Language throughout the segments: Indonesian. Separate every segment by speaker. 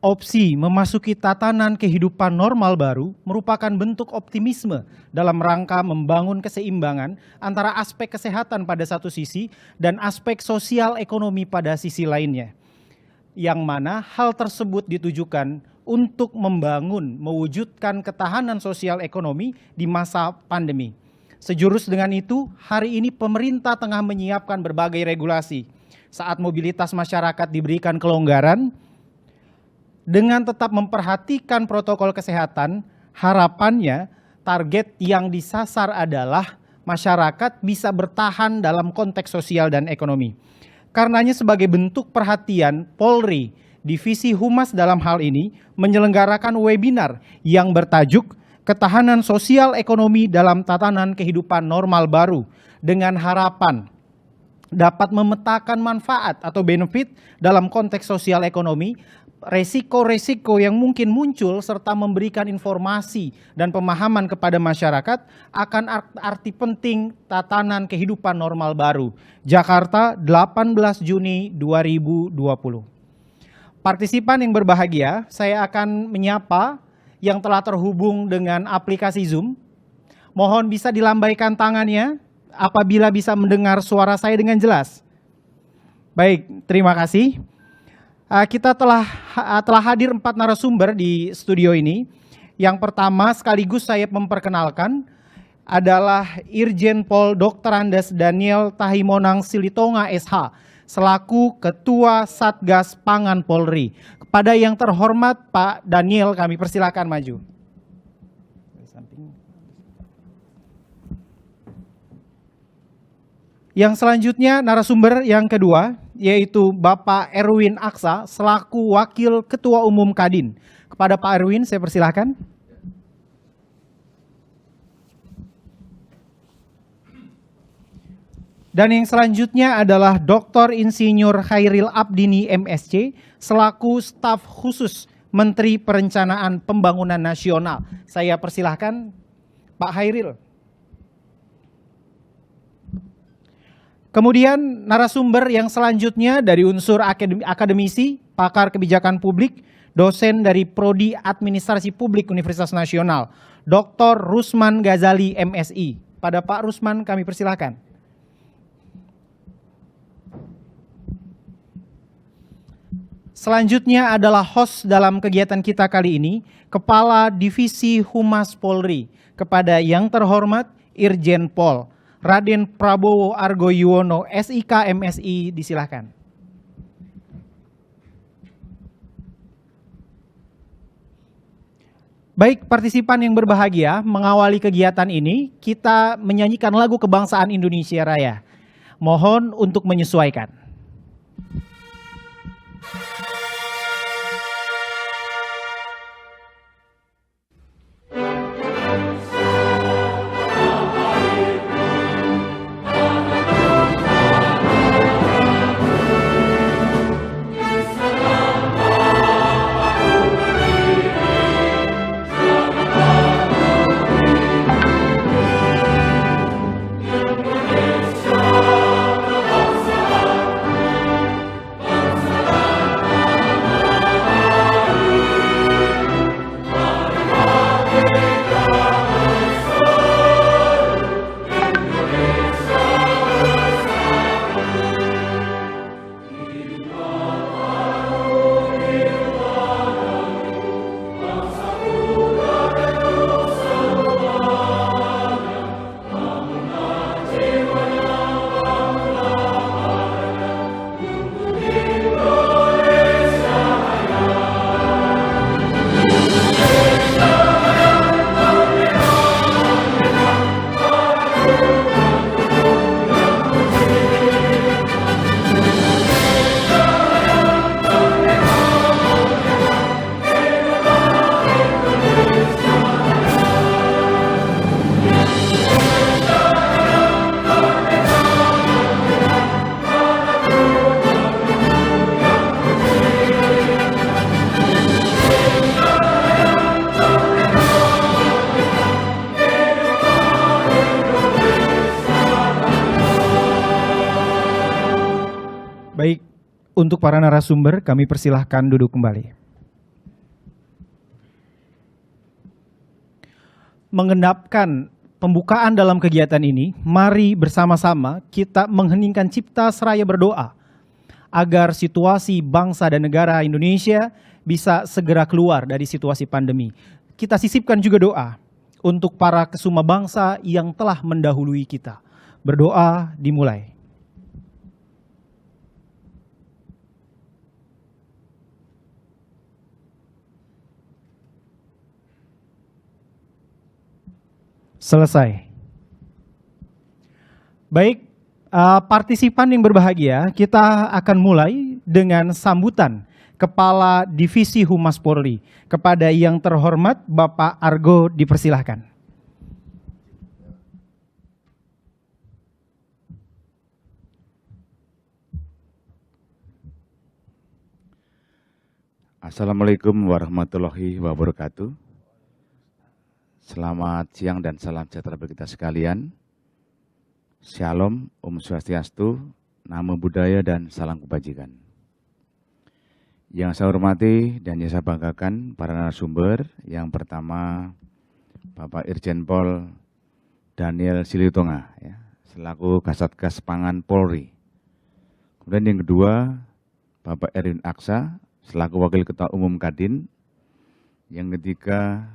Speaker 1: Opsi memasuki tatanan kehidupan normal baru merupakan bentuk optimisme dalam rangka membangun keseimbangan antara aspek kesehatan pada satu sisi dan aspek sosial ekonomi pada sisi lainnya. Yang mana hal tersebut ditujukan untuk membangun, mewujudkan ketahanan sosial ekonomi di masa pandemi. Sejurus dengan itu, hari ini pemerintah tengah menyiapkan berbagai regulasi. Saat mobilitas masyarakat diberikan kelonggaran, dengan tetap memperhatikan protokol kesehatan, harapannya target yang disasar adalah masyarakat bisa bertahan dalam konteks sosial dan ekonomi. Karenanya sebagai bentuk perhatian, Polri, Divisi Humas dalam hal ini, menyelenggarakan webinar yang bertajuk Ketahanan Sosial Ekonomi dalam Tatanan Kehidupan Normal Baru, dengan harapan dapat memetakan manfaat atau benefit dalam konteks sosial ekonomi, resiko-resiko yang mungkin muncul, serta memberikan informasi dan pemahaman kepada masyarakat akan arti penting tatanan kehidupan normal baru. Jakarta, 18 Juni 2020. Partisipan yang berbahagia, saya akan menyapa yang telah terhubung dengan aplikasi Zoom. Mohon bisa dilambaikan tangannya apabila bisa mendengar suara saya dengan jelas. Baik, terima kasih. Kita telah hadir 4 narasumber di studio ini. Yang pertama sekaligus saya memperkenalkan adalah Irjen Pol Dr. Andes Daniel Tahimonang Silitonga SH, selaku Ketua Satgas Pangan Polri. Kepada yang terhormat Pak Daniel, kami persilakan maju. Yang selanjutnya narasumber yang kedua, yaitu Bapak Erwin Aksa selaku Wakil Ketua Umum Kadin. Kepada Pak Erwin saya persilahkan. Dan yang selanjutnya adalah Dr. Insinyur Khairil Abdini MSc selaku Staf Khusus Menteri Perencanaan Pembangunan Nasional. Saya persilahkan Pak Khairil. Kemudian narasumber yang selanjutnya dari unsur akademisi, pakar kebijakan publik, dosen dari Prodi Administrasi Publik Universitas Nasional, Dr. Rusman Ghazali MSI. Pada Pak Rusman kami persilahkan. Selanjutnya adalah host dalam kegiatan kita kali ini, Kepala Divisi Humas Polri. Kepada yang terhormat Irjen Pol Raden Prabowo Argo Yuwono, SIK MSI, disilahkan. Baik, partisipan yang berbahagia, mengawali kegiatan ini, kita menyanyikan lagu kebangsaan Indonesia Raya. Mohon untuk menyesuaikan. Baik, untuk para narasumber kami persilahkan duduk kembali. mengendapkan pembukaan dalam kegiatan ini, mari bersama-sama kita mengheningkan cipta seraya berdoa agar situasi bangsa dan negara Indonesia bisa segera keluar dari situasi pandemi. Kita sisipkan juga doa untuk para kesuma bangsa yang telah mendahului kita. Berdoa dimulai. Selesai. Baik, partisipan yang berbahagia, kita akan mulai dengan sambutan Kepala Divisi Humas Polri. Kepada yang terhormat Bapak Argo dipersilahkan.
Speaker 2: Assalamualaikum warahmatullahi wabarakatuh. Selamat siang dan salam sejahtera bagi kita sekalian. Shalom, Om Swastiastu, Namo Buddhaya dan salam kebajikan. Yang saya hormati dan yang saya banggakan para narasumber, yang pertama Bapak Irjen Pol Daniel Silitonga, ya, selaku Kasatgas Pangan Polri. Kemudian yang kedua Bapak Erwin Aksa, selaku Wakil Ketua Umum Kadin. Yang ketiga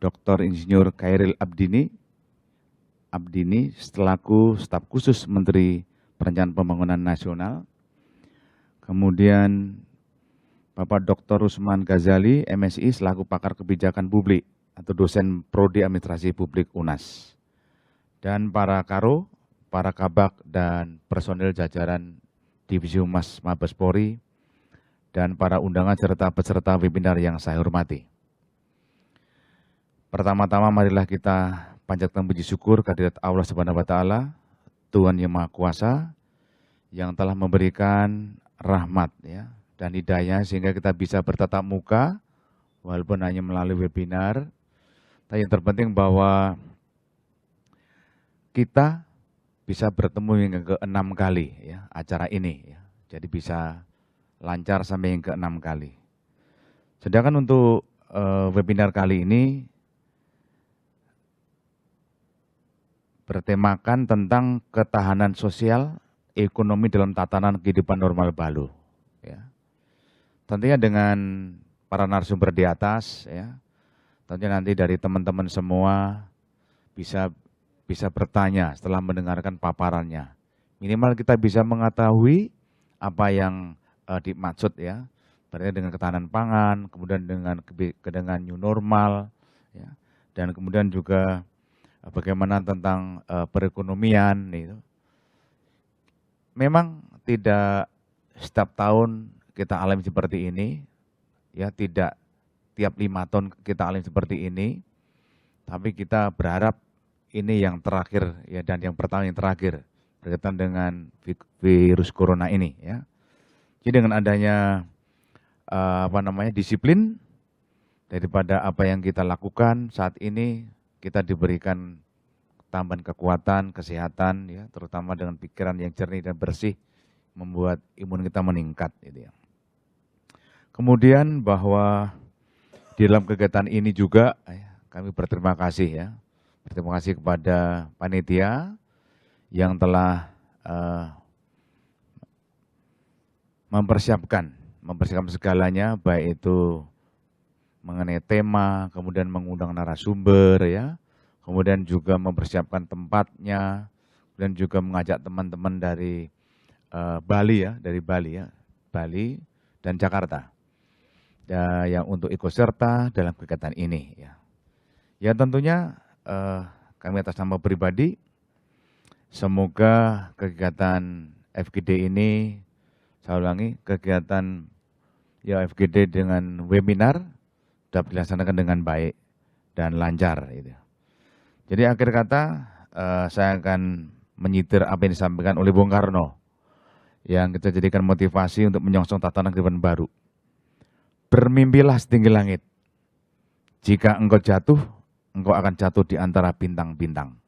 Speaker 2: Dr. Insinyur Khairil Abdini, selaku Staf Khusus Menteri Perencanaan Pembangunan Nasional. Kemudian Bapak Dr. Rusman Ghazali, MSI, selaku Pakar Kebijakan Publik atau dosen Prodi Administrasi Publik UNAS. Dan para Karo, para Kabak dan personil jajaran Divisi Humas Mabes Polri, dan para undangan serta peserta webinar yang saya hormati. Pertama-tama marilah kita panjatkan puji syukur kehadirat Allah Subhanahu wa taala, Tuhan Yang Maha Kuasa yang telah memberikan rahmat, ya, dan hidayah sehingga kita bisa bertatap muka walaupun hanya melalui webinar. Tapi yang terpenting bahwa kita bisa bertemu yang ke-6 kali, ya, acara ini, ya. Jadi bisa lancar sampai yang ke-6 kali. Sedangkan untuk webinar kali ini bertemakan tentang ketahanan sosial ekonomi dalam tatanan kehidupan normal baru. Ya. Tentunya dengan para narasumber di atas, ya, tentunya nanti dari teman-teman semua bisa bertanya setelah mendengarkan paparannya. Minimal kita bisa mengetahui apa yang dimaksud, ya, berarti dengan ketahanan pangan, kemudian dengan new normal, ya, dan kemudian juga bagaimana tentang perekonomian itu. Memang tidak setiap tahun kita alami seperti ini, ya, tidak tiap 5 tahun kita alami seperti ini, tapi kita berharap ini yang terakhir, ya, dan yang pertama yang terakhir berkaitan dengan virus corona ini, ya. Jadi dengan adanya disiplin daripada apa yang kita lakukan saat ini, kita diberikan tambahan kekuatan, kesehatan, ya, terutama dengan pikiran yang jernih dan bersih, membuat imun kita meningkat. Gitu, ya. Kemudian bahwa di dalam kegiatan ini juga kami berterima kasih, ya, berterima kasih kepada panitia yang telah mempersiapkan segalanya, baik itu mengenai tema, kemudian mengundang narasumber, ya, kemudian juga mempersiapkan tempatnya, dan juga mengajak teman-teman dari Bali, ya, Bali dan Jakarta, ya, yang untuk ikut serta dalam kegiatan ini, ya. Ya, tentunya kami atas nama pribadi, semoga kegiatan FGD ini, saya ulangi, kegiatan, ya, FGD dengan webinar dapat dilaksanakan dengan baik dan lancar. Gitu. Jadi akhir kata saya akan menyitir apa yang disampaikan oleh Bung Karno yang kita jadikan motivasi untuk menyongsong tatanan kehidupan baru. Bermimpilah setinggi langit. Jika engkau jatuh, engkau akan jatuh di antara bintang-bintang.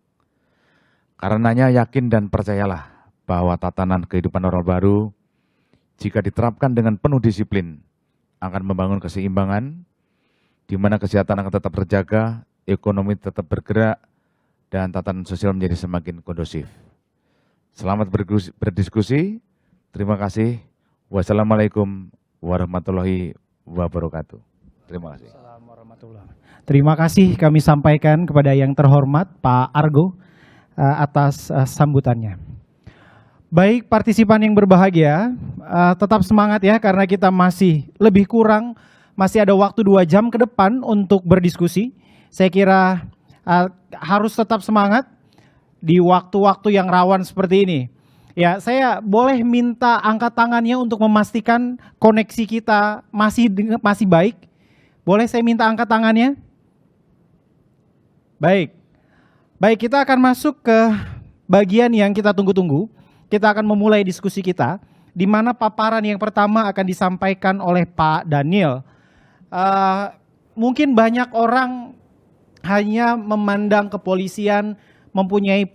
Speaker 2: Karenanya yakin dan percayalah bahwa tatanan kehidupan normal baru, jika diterapkan dengan penuh disiplin, akan membangun keseimbangan, di mana kesehatan akan tetap terjaga, ekonomi tetap bergerak, dan tatanan sosial menjadi semakin kondusif. Selamat berdiskusi. Terima kasih. Wassalamualaikum warahmatullahi wabarakatuh. Terima kasih.
Speaker 1: Terima kasih kami sampaikan kepada yang terhormat Pak Argo atas sambutannya. Baik partisipan yang berbahagia, tetap semangat ya karena kita masih lebih kurang, masih ada waktu 2 jam ke depan untuk berdiskusi. Saya kira harus tetap semangat di waktu-waktu yang rawan seperti ini. Ya, saya boleh minta angkat tangannya untuk memastikan koneksi kita masih baik. Boleh saya minta angkat tangannya? Baik. Baik, kita akan masuk ke bagian yang kita tunggu-tunggu. Kita akan memulai diskusi kita, di mana paparan yang pertama akan disampaikan oleh Pak Daniel. Mungkin banyak orang hanya memandang kepolisian mempunyai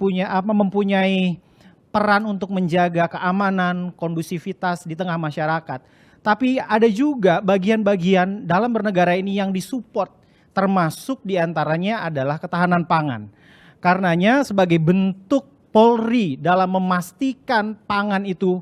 Speaker 1: peran untuk menjaga keamanan, kondusivitas di tengah masyarakat. Tapi ada juga bagian-bagian dalam bernegara ini yang disupport, termasuk diantaranya adalah ketahanan pangan. Karenanya sebagai bentuk Polri dalam memastikan pangan itu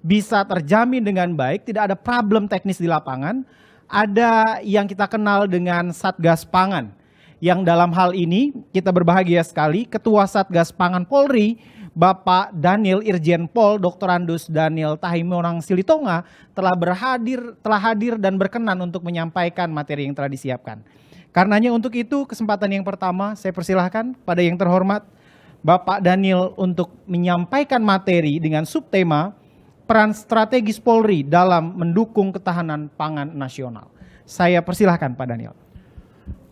Speaker 1: bisa terjamin dengan baik, tidak ada problem teknis di lapangan, ada yang kita kenal dengan Satgas Pangan. Yang dalam hal ini kita berbahagia sekali, Ketua Satgas Pangan Polri, Bapak Daniel Irjen Pol Dr. Andus Daniel Tahimonang Silitonga telah hadir dan berkenan untuk menyampaikan materi yang telah disiapkan. Karenanya untuk itu kesempatan yang pertama saya persilahkan pada yang terhormat Bapak Daniel untuk menyampaikan materi dengan subtema peran strategis Polri dalam mendukung ketahanan pangan nasional. Saya persilahkan Pak Daniel.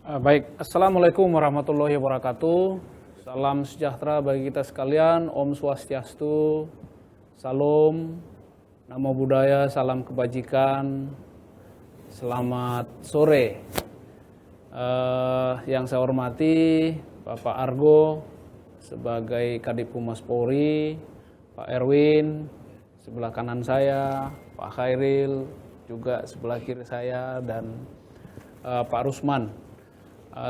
Speaker 3: Baik, Assalamualaikum warahmatullahi wabarakatuh. Salam sejahtera bagi kita sekalian, Om Swastiastu, Salam, Namo Buddhaya, salam kebajikan, selamat sore. Yang saya hormati Bapak Argo sebagai Kadip Humas Polri, Pak Erwin sebelah kanan saya, Pak Khairil juga sebelah kiri saya, dan Pak Rusman.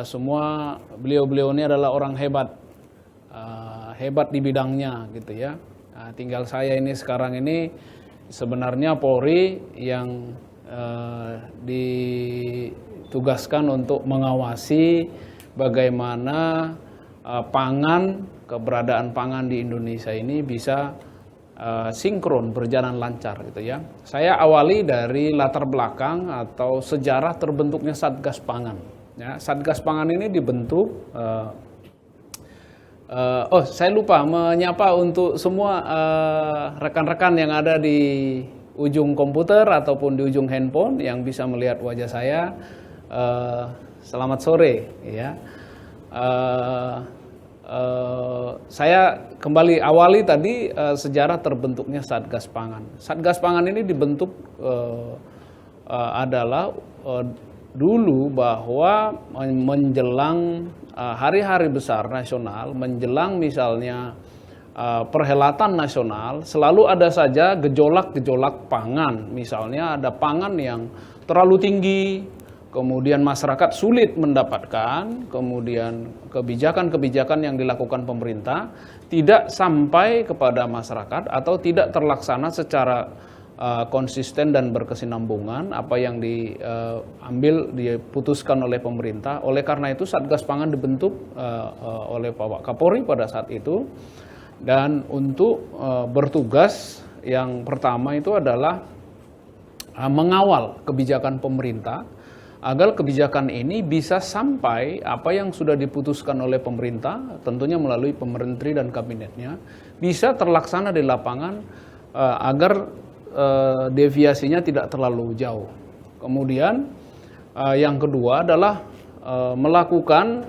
Speaker 3: Semua beliau-beliau ini adalah orang hebat, hebat di bidangnya gitu ya. Tinggal saya ini sekarang ini sebenarnya Polri yang ditugaskan untuk mengawasi bagaimana keberadaan pangan di Indonesia ini bisa sinkron, berjalan lancar gitu ya. Saya awali dari latar belakang atau sejarah terbentuknya Satgas Pangan. Ya, Satgas Pangan ini dibentuk. Saya lupa menyapa untuk semua rekan-rekan yang ada di ujung komputer ataupun di ujung handphone yang bisa melihat wajah saya. Selamat sore, ya. Saya kembali awali tadi sejarah terbentuknya Satgas Pangan. Satgas Pangan ini dibentuk adalah dulu bahwa menjelang hari-hari besar nasional, menjelang misalnya perhelatan nasional, selalu ada saja gejolak-gejolak pangan. Misalnya ada pangan yang terlalu tinggi, kemudian masyarakat sulit mendapatkan, kemudian kebijakan-kebijakan yang dilakukan pemerintah tidak sampai kepada masyarakat atau tidak terlaksana secara konsisten dan berkesinambungan apa yang diputuskan oleh pemerintah. Oleh karena itu Satgas Pangan dibentuk oleh Pak Kapolri pada saat itu, dan untuk bertugas yang pertama itu adalah mengawal kebijakan pemerintah agar kebijakan ini bisa sampai apa yang sudah diputuskan oleh pemerintah, tentunya melalui pemerintah dan kabinetnya, bisa terlaksana di lapangan agar deviasinya tidak terlalu jauh. Kemudian yang kedua adalah melakukan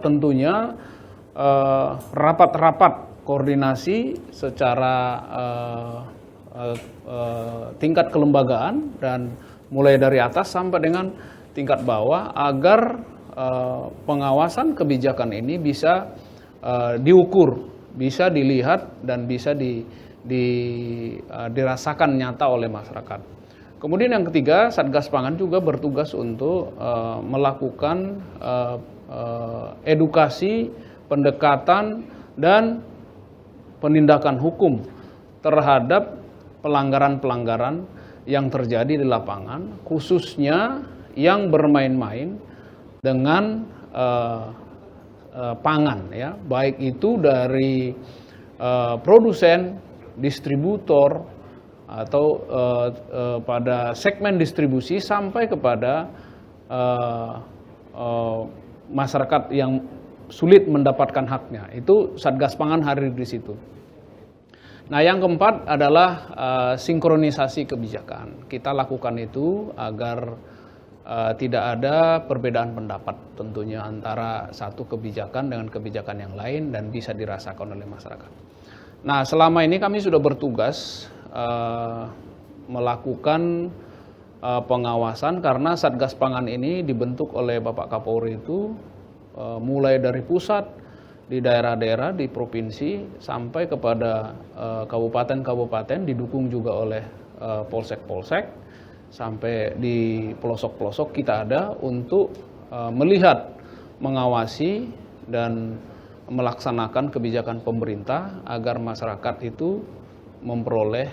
Speaker 3: tentunya rapat-rapat koordinasi secara tingkat kelembagaan dan mulai dari atas sampai dengan tingkat bawah agar pengawasan kebijakan ini bisa diukur, bisa dilihat dan bisa dirasakan nyata oleh masyarakat. Kemudian yang ketiga, Satgas Pangan juga bertugas untuk melakukan edukasi, pendekatan, dan penindakan hukum terhadap pelanggaran-pelanggaran yang terjadi di lapangan, khususnya yang bermain-main dengan pangan, ya, baik itu dari produsen, distributor, atau pada segmen distribusi sampai kepada masyarakat yang sulit mendapatkan haknya. Itu Satgas Pangan hadir di situ. Nah, yang keempat adalah sinkronisasi kebijakan. Kita lakukan itu agar tidak ada perbedaan pendapat tentunya antara satu kebijakan dengan kebijakan yang lain dan bisa dirasakan oleh masyarakat. Nah, selama ini kami sudah bertugas melakukan pengawasan karena Satgas Pangan ini dibentuk oleh Bapak Kapolri itu mulai dari pusat, di daerah-daerah, di provinsi, sampai kepada kabupaten-kabupaten, didukung juga oleh polsek-polsek, sampai di pelosok-pelosok kita ada untuk melihat, mengawasi, dan melaksanakan kebijakan pemerintah agar masyarakat itu memperoleh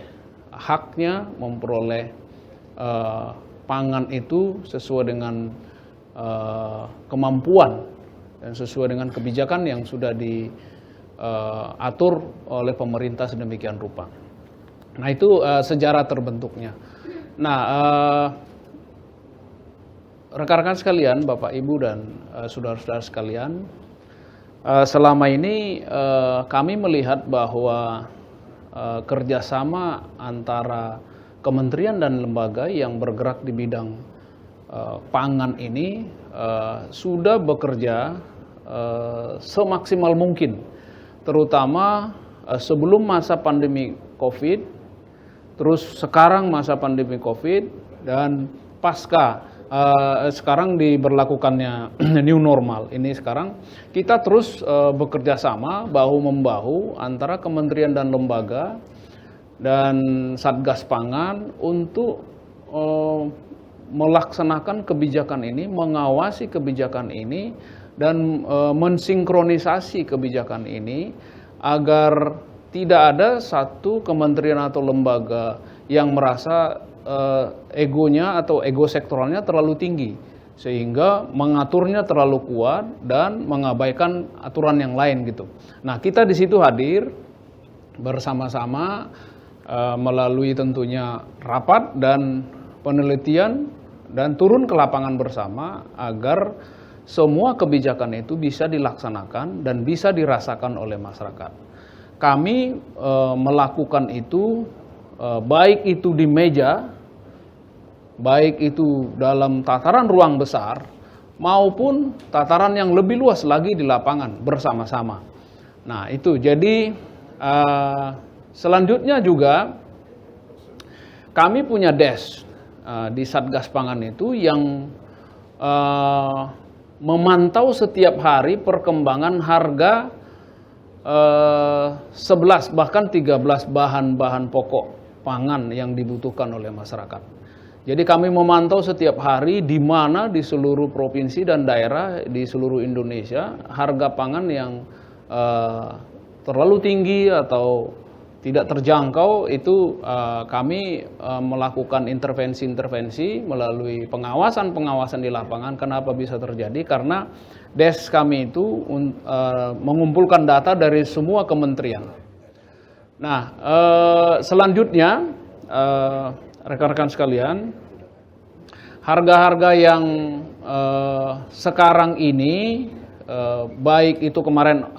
Speaker 3: haknya, memperoleh pangan itu sesuai dengan kemampuan dan sesuai dengan kebijakan yang sudah diatur oleh pemerintah sedemikian rupa. Nah, itu sejarah terbentuknya. Nah, rekan-rekan sekalian, Bapak, Ibu, dan saudara-saudara sekalian, selama ini kami melihat bahwa kerjasama antara kementerian dan lembaga yang bergerak di bidang pangan ini sudah bekerja semaksimal mungkin, terutama sebelum masa pandemi COVID, terus sekarang masa pandemi COVID, dan pasca sekarang diberlakukannya new normal ini. Sekarang kita terus bekerja sama bahu-membahu antara kementerian dan lembaga dan Satgas Pangan untuk melaksanakan kebijakan ini, mengawasi kebijakan ini, dan mensinkronisasi kebijakan ini agar tidak ada satu kementerian atau lembaga yang merasa egonya atau ego sektoralnya terlalu tinggi sehingga mengaturnya terlalu kuat dan mengabaikan aturan yang lain gitu. Nah, kita di situ hadir bersama-sama melalui tentunya rapat dan penelitian dan turun ke lapangan bersama agar semua kebijakan itu bisa dilaksanakan dan bisa dirasakan oleh masyarakat. Kami melakukan itu baik itu di meja, baik itu dalam tataran ruang besar, maupun tataran yang lebih luas lagi di lapangan bersama-sama. Nah, itu jadi selanjutnya juga kami punya desk di Satgas Pangan itu yang memantau setiap hari perkembangan harga 11 bahkan 13 bahan-bahan pokok pangan yang dibutuhkan oleh masyarakat. Jadi kami memantau setiap hari di mana di seluruh provinsi dan daerah di seluruh Indonesia harga pangan yang terlalu tinggi atau tidak terjangkau itu kami melakukan intervensi-intervensi melalui pengawasan-pengawasan di lapangan. Kenapa bisa terjadi? Karena desk kami itu mengumpulkan data dari semua kementerian. Nah, selanjutnya rekan-rekan sekalian, harga-harga yang sekarang ini baik itu kemarin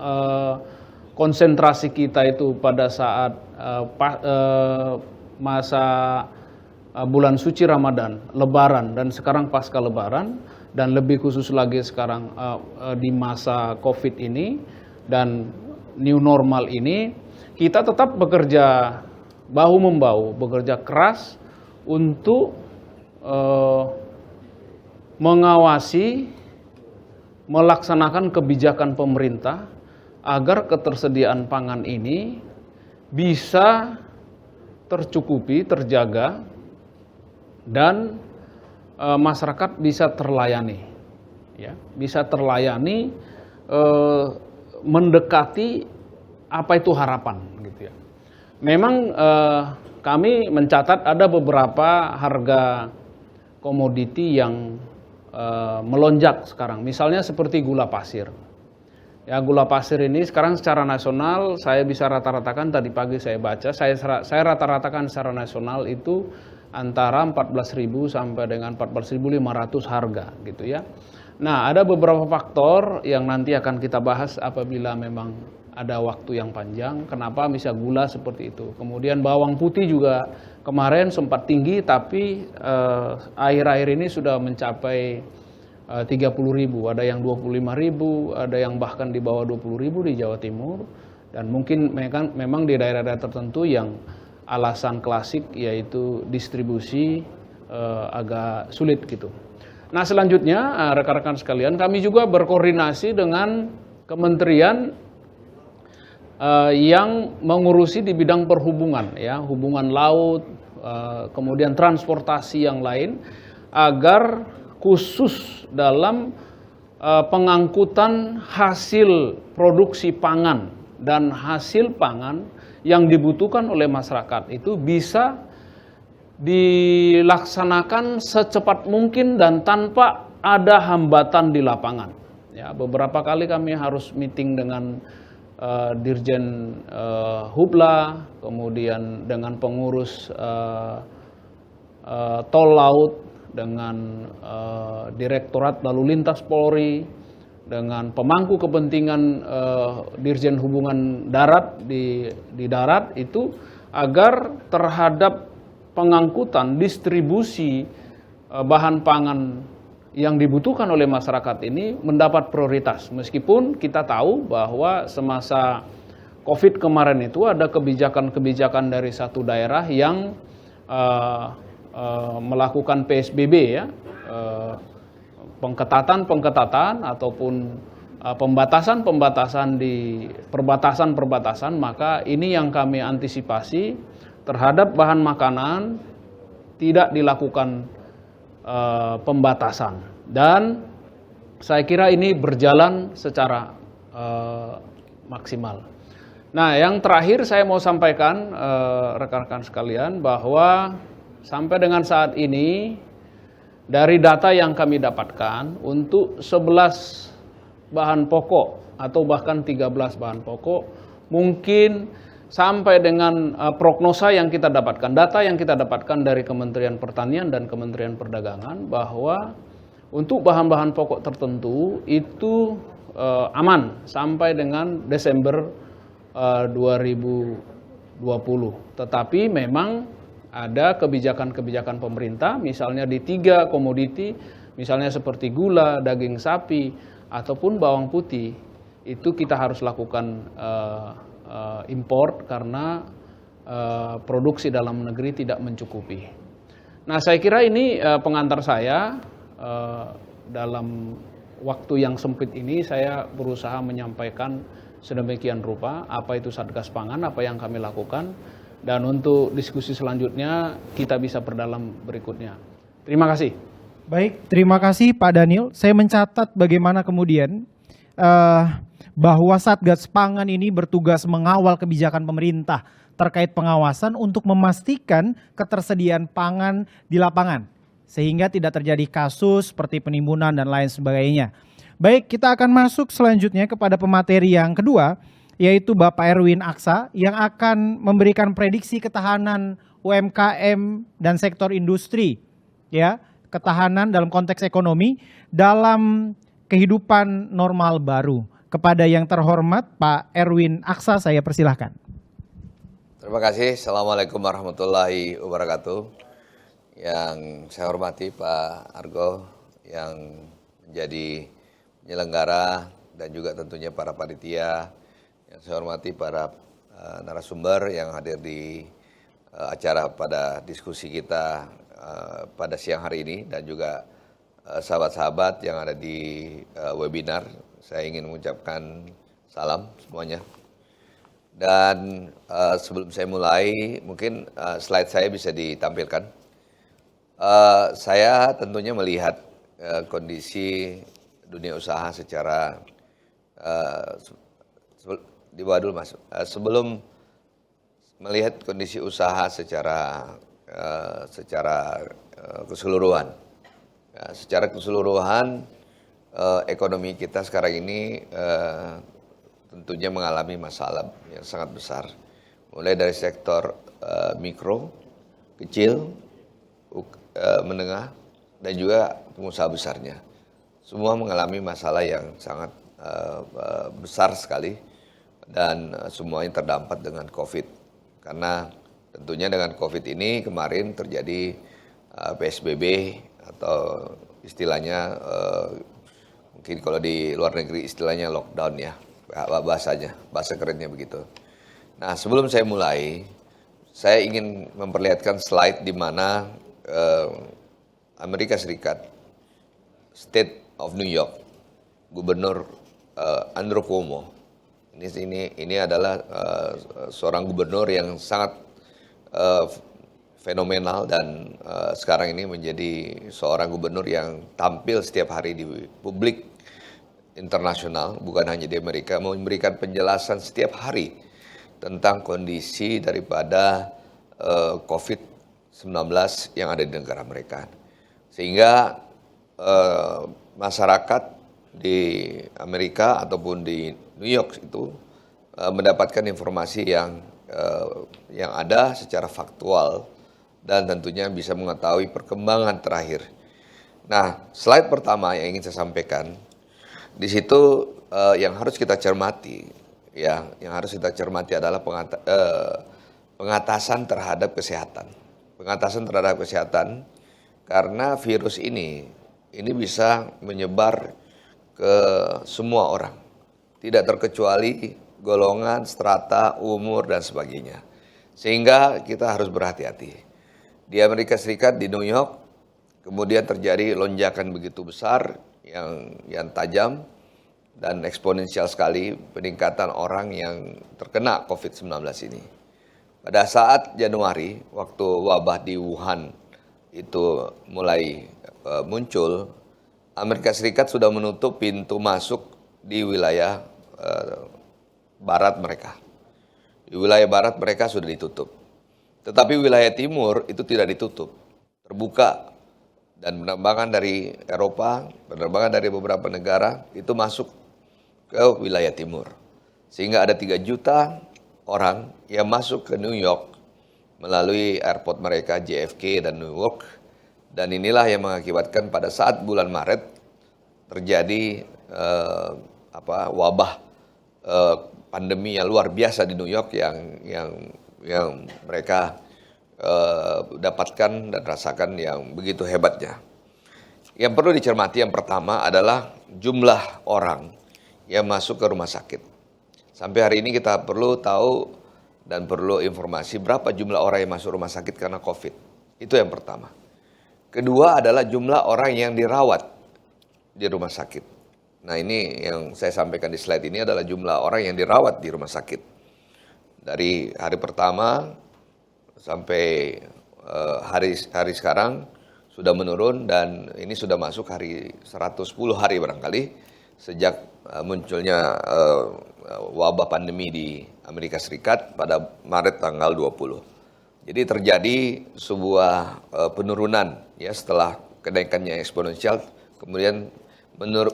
Speaker 3: konsentrasi kita itu pada saat masa bulan suci Ramadan, Lebaran, dan sekarang pasca Lebaran, dan lebih khusus lagi sekarang di masa COVID ini dan new normal ini, kita tetap bekerja bahu-membahu, bekerja keras untuk mengawasi, melaksanakan kebijakan pemerintah agar ketersediaan pangan ini bisa tercukupi, terjaga, dan masyarakat bisa terlayani. ya, bisa terlayani mendekati apa itu harapan gitu ya. Memang kami mencatat ada beberapa harga komoditi yang melonjak sekarang. Misalnya seperti gula pasir. Ya, gula pasir ini sekarang secara nasional saya bisa rata-ratakan, tadi pagi saya baca, saya rata-ratakan secara nasional itu antara 14.000 sampai dengan 14.500 harga gitu ya. Nah, ada beberapa faktor yang nanti akan kita bahas apabila memang ada waktu yang panjang, kenapa bisa gula seperti itu. Kemudian bawang putih juga kemarin sempat tinggi, tapi akhir-akhir ini sudah mencapai 30.000, ada yang 25.000, ada yang bahkan di bawah 20.000 di Jawa Timur, dan mungkin memang di daerah-daerah tertentu yang alasan klasik yaitu distribusi agak sulit gitu. Nah, selanjutnya rekan-rekan sekalian, kami juga berkoordinasi dengan kementerian yang mengurusi di bidang perhubungan, ya, hubungan laut, kemudian transportasi yang lain, agar khusus dalam pengangkutan hasil produksi pangan dan hasil pangan yang dibutuhkan oleh masyarakat itu bisa dilaksanakan secepat mungkin dan tanpa ada hambatan di lapangan. Ya, beberapa kali kami harus meeting dengan Dirjen Hubla, kemudian dengan pengurus tol laut, dengan Direktorat Lalu Lintas Polri, dengan pemangku kepentingan Dirjen Hubungan Darat di darat itu, agar terhadap pengangkutan distribusi bahan pangan yang dibutuhkan oleh masyarakat ini mendapat prioritas. Meskipun kita tahu bahwa semasa COVID kemarin itu ada kebijakan-kebijakan dari satu daerah yang melakukan PSBB, ya, pengketatan ataupun pembatasan di perbatasan, maka ini yang kami antisipasi terhadap bahan makanan tidak dilakukan pembatasan, dan saya kira ini berjalan secara maksimal. Nah, yang terakhir saya mau sampaikan rekan-rekan sekalian bahwa sampai dengan saat ini, dari data yang kami dapatkan, untuk 11 bahan pokok atau bahkan 13 bahan pokok, mungkin sampai dengan prognosa yang kita dapatkan, data yang kita dapatkan dari Kementerian Pertanian dan Kementerian Perdagangan, bahwa untuk bahan-bahan pokok tertentu itu aman sampai dengan Desember 2020. Tetapi memang ada kebijakan-kebijakan pemerintah, misalnya di 3 komoditi, misalnya seperti gula, daging sapi, ataupun bawang putih, itu kita harus lakukan import karena produksi dalam negeri tidak mencukupi. Nah, saya kira ini pengantar saya. Dalam waktu yang sempit ini saya berusaha menyampaikan sedemikian rupa apa itu Satgas Pangan, apa yang kami lakukan. Dan untuk diskusi selanjutnya kita bisa perdalam berikutnya. Terima kasih.
Speaker 1: Baik, terima kasih Pak Daniel. Saya mencatat bagaimana kemudian bahwa Satgas Pangan ini bertugas mengawal kebijakan pemerintah terkait pengawasan untuk memastikan ketersediaan pangan di lapangan, sehingga tidak terjadi kasus seperti penimbunan dan lain sebagainya. Baik, kita akan masuk selanjutnya kepada pemateri yang kedua, yaitu Bapak Erwin Aksa yang akan memberikan prediksi ketahanan UMKM dan sektor industri, ya, ketahanan dalam konteks ekonomi dalam kehidupan normal baru. Kepada yang terhormat Pak Erwin Aksa, saya persilahkan.
Speaker 4: Terima kasih. Assalamualaikum warahmatullahi wabarakatuh. Yang saya hormati Pak Argo yang menjadi penyelenggara dan juga tentunya para panitia. Yang saya hormati para narasumber yang hadir di acara pada diskusi kita pada siang hari ini, dan juga sahabat-sahabat yang ada di webinar. Saya ingin mengucapkan salam semuanya. Dan sebelum saya mulai, mungkin slide saya bisa ditampilkan. Saya tentunya melihat kondisi dunia usaha secara di bawah dulu Mas. Sebelum melihat kondisi usaha secara keseluruhan. Ya, secara keseluruhan ekonomi kita sekarang ini tentunya mengalami masalah yang sangat besar. Mulai dari sektor mikro, kecil, menengah, dan juga pengusaha besarnya. Semua mengalami masalah yang sangat besar sekali dan semuanya terdampak dengan COVID. Karena tentunya dengan COVID ini kemarin terjadi PSBB atau istilahnya mungkin kalau di luar negeri istilahnya lockdown ya, bahasa kerennya begitu. Nah, sebelum saya mulai, saya ingin memperlihatkan slide di mana Amerika Serikat, State of New York, Gubernur Andrew Cuomo. Ini adalah seorang gubernur yang sangat fenomenal dan sekarang ini menjadi seorang gubernur yang tampil setiap hari di publik internasional, bukan hanya di Amerika, memberikan penjelasan setiap hari tentang kondisi daripada COVID-19 yang ada di negara mereka. Sehingga masyarakat di Amerika ataupun di New York itu mendapatkan informasi yang ada secara faktual dan tentunya bisa mengetahui perkembangan terakhir. Nah, slide pertama yang ingin saya sampaikan, di situ yang harus kita cermati, ya, yang harus kita cermati adalah pengatasan terhadap kesehatan. Pengatasan terhadap kesehatan karena virus ini bisa menyebar ke semua orang, tidak terkecuali golongan, strata, umur, dan sebagainya. Sehingga kita harus berhati-hati. Di Amerika Serikat, di New York, kemudian terjadi lonjakan begitu besar yang tajam dan eksponensial sekali peningkatan orang yang terkena COVID-19 ini. Pada saat Januari, waktu wabah di Wuhan itu mulai muncul, Amerika Serikat sudah menutup pintu masuk di wilayah barat mereka. Di wilayah barat mereka sudah ditutup. Tetapi wilayah timur itu tidak ditutup, terbuka. Dan penerbangan dari Eropa, penerbangan dari beberapa negara itu masuk ke wilayah timur. Sehingga ada 3 juta orang yang masuk ke New York melalui airport mereka JFK dan Newark. Dan inilah yang mengakibatkan pada saat bulan Maret terjadi wabah pandemi yang luar biasa di New York yang mereka dapatkan dan rasakan yang begitu hebatnya. Yang perlu dicermati yang pertama adalah jumlah orang yang masuk ke rumah sakit. Sampai hari ini kita perlu tahu dan perlu informasi berapa jumlah orang yang masuk rumah sakit karena COVID. Itu yang pertama. Kedua adalah jumlah orang yang dirawat di rumah sakit. Nah, ini yang saya sampaikan di slide ini adalah jumlah orang yang dirawat di rumah sakit. Dari hari pertama sampai hari sekarang sudah menurun dan ini sudah masuk hari 110 hari barangkali sejak munculnya wabah pandemi di Amerika Serikat pada Maret tanggal 20. Jadi terjadi sebuah penurunan ya setelah kenaikannya eksponensial, kemudian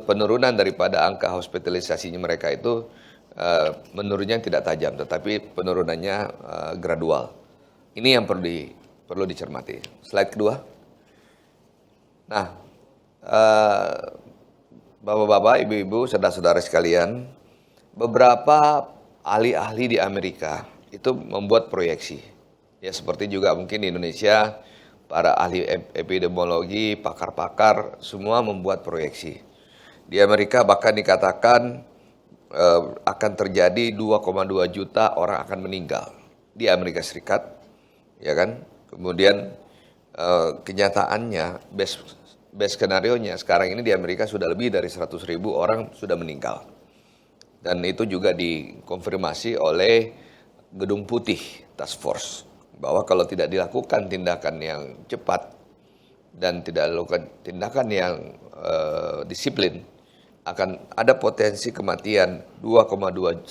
Speaker 4: penurunan daripada angka hospitalisasinya mereka itu menurunnya tidak tajam, tetapi penurunannya gradual. Ini yang perlu dicermati. Slide kedua. Nah, Bapak-bapak, Ibu-ibu, saudara-saudara sekalian, beberapa ahli-ahli di Amerika itu membuat proyeksi. Ya seperti juga mungkin di Indonesia, para ahli epidemiologi, pakar-pakar, semua membuat proyeksi. Di Amerika bahkan dikatakan akan terjadi 2,2 juta orang akan meninggal di Amerika Serikat, ya kan? Kemudian kenyataannya, best skenario-nya sekarang ini di Amerika sudah lebih dari 100.000 orang sudah meninggal. Dan itu juga dikonfirmasi oleh Gedung Putih Task Force, bahwa kalau tidak dilakukan tindakan yang cepat dan tidak dilakukan tindakan yang disiplin, akan ada potensi kematian 1,5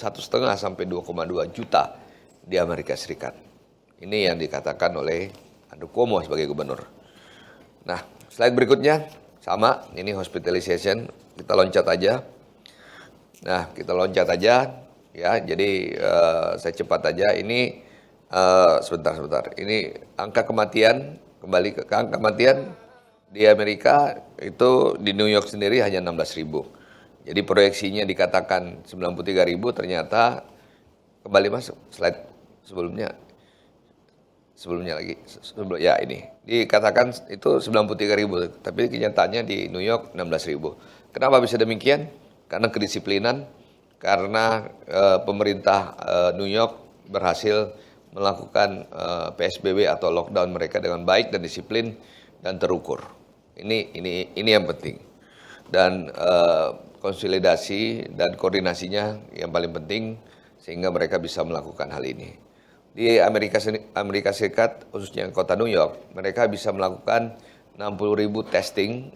Speaker 4: sampai 2,2 juta di Amerika Serikat. Ini yang dikatakan oleh Andrew Cuomo sebagai gubernur. Nah, slide berikutnya sama, ini hospitalization, kita loncat aja. Nah, kita loncat aja ya. Jadi saya cepat aja. Ini sebentar. Ini angka kematian, kembali ke angka kematian di Amerika itu di New York sendiri hanya 16.000. Jadi proyeksinya dikatakan 93.000, ternyata kembali masuk slide sebelumnya lagi, ya ini dikatakan itu 93.000, tapi kenyataannya di New York 16.000. Kenapa bisa demikian? Karena kedisiplinan, karena pemerintah New York berhasil melakukan PSBB atau lockdown mereka dengan baik dan disiplin dan terukur. Ini yang penting. Dan konsolidasi dan koordinasinya yang paling penting sehingga mereka bisa melakukan hal ini. Di Amerika Serikat, khususnya kota New York, mereka bisa melakukan 60.000 testing,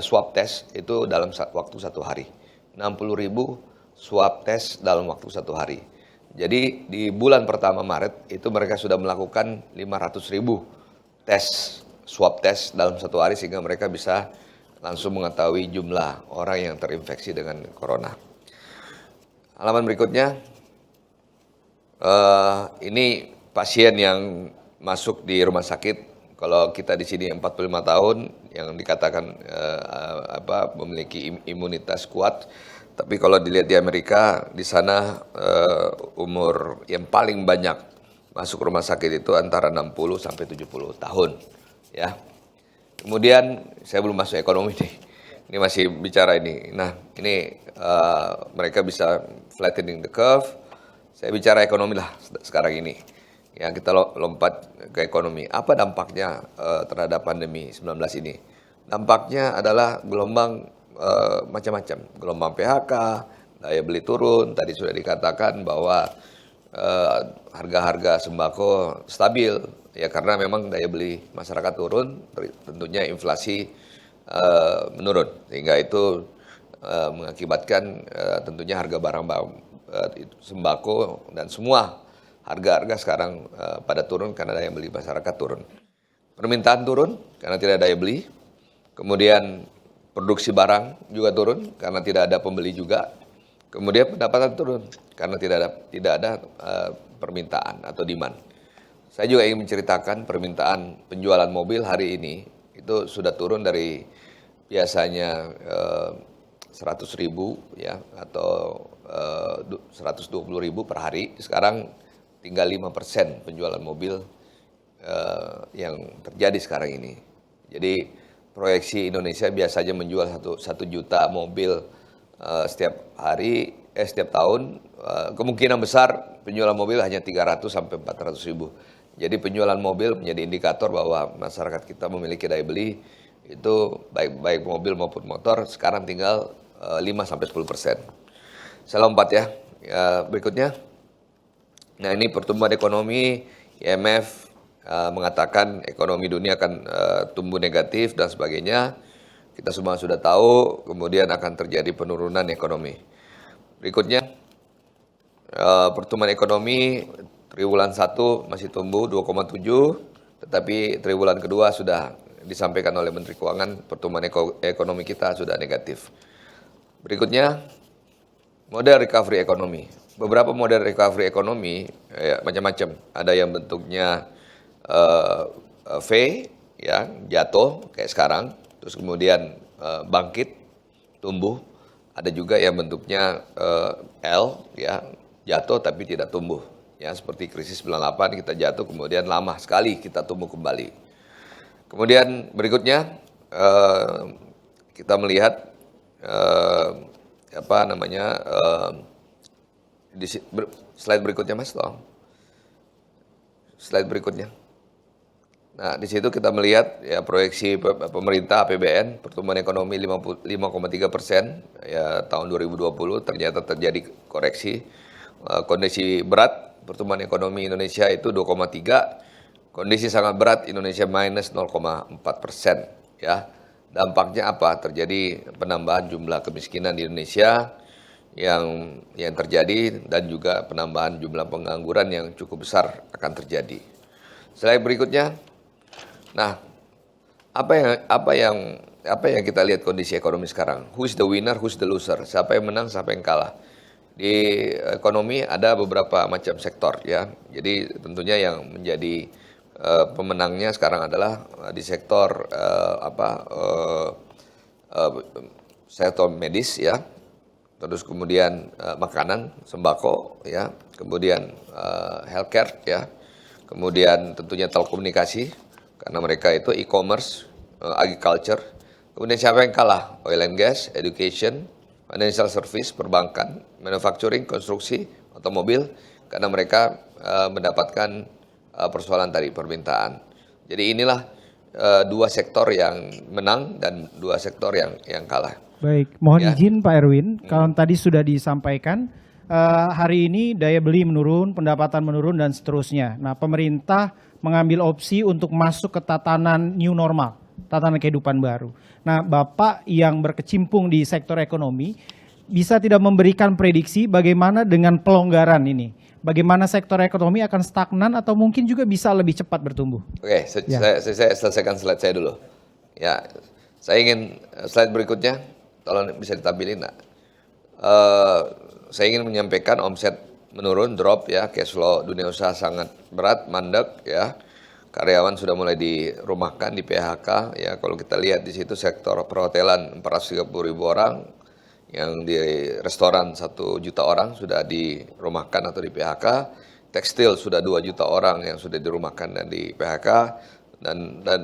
Speaker 4: swab test itu dalam waktu 1 hari. 60.000 swab test dalam waktu 1 hari. Jadi di bulan pertama Maret itu mereka sudah melakukan 500.000 swab test dalam 1 hari sehingga mereka bisa langsung mengetahui jumlah orang yang terinfeksi dengan corona. Halaman berikutnya, ini pasien yang masuk di rumah sakit. Kalau kita di sini 45 tahun yang dikatakan memiliki imunitas kuat, tapi kalau dilihat di Amerika, di sana umur yang paling banyak masuk rumah sakit itu antara 60 sampai 70 tahun, ya. Kemudian saya belum masuk ekonomi nih. Ini masih bicara ini. Nah, ini mereka bisa flattening the curve. Saya bicara ekonomi lah sekarang ini. Ya, kita lompat ke ekonomi. Apa dampaknya terhadap pandemi 19 ini? Dampaknya adalah gelombang macam-macam. Gelombang PHK, daya beli turun. Tadi sudah dikatakan bahwa harga-harga sembako stabil. Ya, karena memang daya beli masyarakat turun, tentunya inflasi menurun. Sehingga itu mengakibatkan tentunya harga barang sembako dan semua harga-harga sekarang pada turun karena daya beli masyarakat turun. Permintaan turun karena tidak ada daya beli. Kemudian produksi barang juga turun karena tidak ada pembeli juga. Kemudian pendapatan turun karena tidak ada permintaan atau demand. Saya juga ingin menceritakan permintaan penjualan mobil hari ini itu sudah turun dari biasanya 100.000 ya atau 120.000 per hari. Sekarang tinggal 5% penjualan mobil yang terjadi sekarang ini. Jadi proyeksi Indonesia biasanya menjual 1 juta mobil setiap tahun. Kemungkinan besar penjualan mobil hanya 300 sampai 400.000. Jadi penjualan mobil menjadi indikator bahwa masyarakat kita memiliki daya beli itu baik mobil maupun motor sekarang tinggal 5-10%. Saya lompat ya. Berikutnya. Nah, ini pertumbuhan ekonomi, IMF mengatakan ekonomi dunia akan tumbuh negatif dan sebagainya. Kita semua sudah tahu, kemudian akan terjadi penurunan ekonomi. Berikutnya, pertumbuhan ekonomi triwulan 1 masih tumbuh 2,7, tetapi triwulan kedua sudah disampaikan oleh Menteri Keuangan, pertumbuhan ekonomi kita sudah negatif. Berikutnya, model recovery ekonomi. Beberapa model recovery ekonomi ya, macam-macam. Ada yang bentuknya V, ya, jatuh kayak sekarang, terus kemudian bangkit, tumbuh. Ada juga yang bentuknya L, ya, jatuh tapi tidak tumbuh. Ya, seperti krisis 98 kita jatuh, kemudian lama sekali kita tumbuh kembali. Kemudian berikutnya kita melihat di slide berikutnya Mas tolong. Slide berikutnya. Nah, di situ kita melihat ya proyeksi pemerintah APBN pertumbuhan ekonomi 5,3% ya tahun 2020 ternyata terjadi koreksi. Kondisi berat pertumbuhan ekonomi Indonesia itu 2,3, kondisi sangat berat Indonesia minus 0,4% ya. Dampaknya apa? Terjadi penambahan jumlah kemiskinan di Indonesia yang terjadi dan juga penambahan jumlah pengangguran yang cukup besar akan terjadi. Slide berikutnya. Nah, apa yang kita lihat kondisi ekonomi sekarang? Who is the winner, who is the loser? Siapa yang menang, siapa yang kalah? Di ekonomi ada beberapa macam sektor ya. Jadi tentunya yang menjadi pemenangnya sekarang adalah di sektor sektor medis ya. Terus kemudian makanan, sembako ya, kemudian healthcare ya. Kemudian tentunya telekomunikasi karena mereka itu e-commerce, agriculture. Kemudian siapa yang kalah? Oil and gas, education, financial service, perbankan, manufacturing, konstruksi, otomobil, karena mereka mendapatkan persoalan tadi, permintaan. Jadi inilah dua sektor yang menang dan dua sektor yang kalah.
Speaker 1: Baik, mohon
Speaker 4: Ya.
Speaker 1: izin Pak Erwin, kalau tadi sudah disampaikan, hari ini daya beli menurun, pendapatan menurun dan seterusnya. Nah, pemerintah mengambil opsi untuk masuk ke tatanan new normal, tatanan kehidupan baru. Nah, Bapak yang berkecimpung di sektor ekonomi, bisa tidak memberikan prediksi bagaimana dengan pelonggaran ini? Bagaimana sektor ekonomi akan stagnan atau mungkin juga bisa lebih cepat bertumbuh?
Speaker 4: Oke,
Speaker 1: Ya.
Speaker 4: saya selesaikan slide saya dulu. Ya, saya ingin slide berikutnya, tolong bisa ditampilin. Saya ingin menyampaikan omset menurun, drop ya, cash flow dunia usaha sangat berat, mandek ya. Karyawan sudah mulai dirumahkan, di PHK ya. Kalau kita lihat di situ sektor perhotelan 430.000 orang, yang di restoran 1 juta orang sudah dirumahkan atau di PHK, tekstil sudah 2 juta orang yang sudah dirumahkan dan di PHK, dan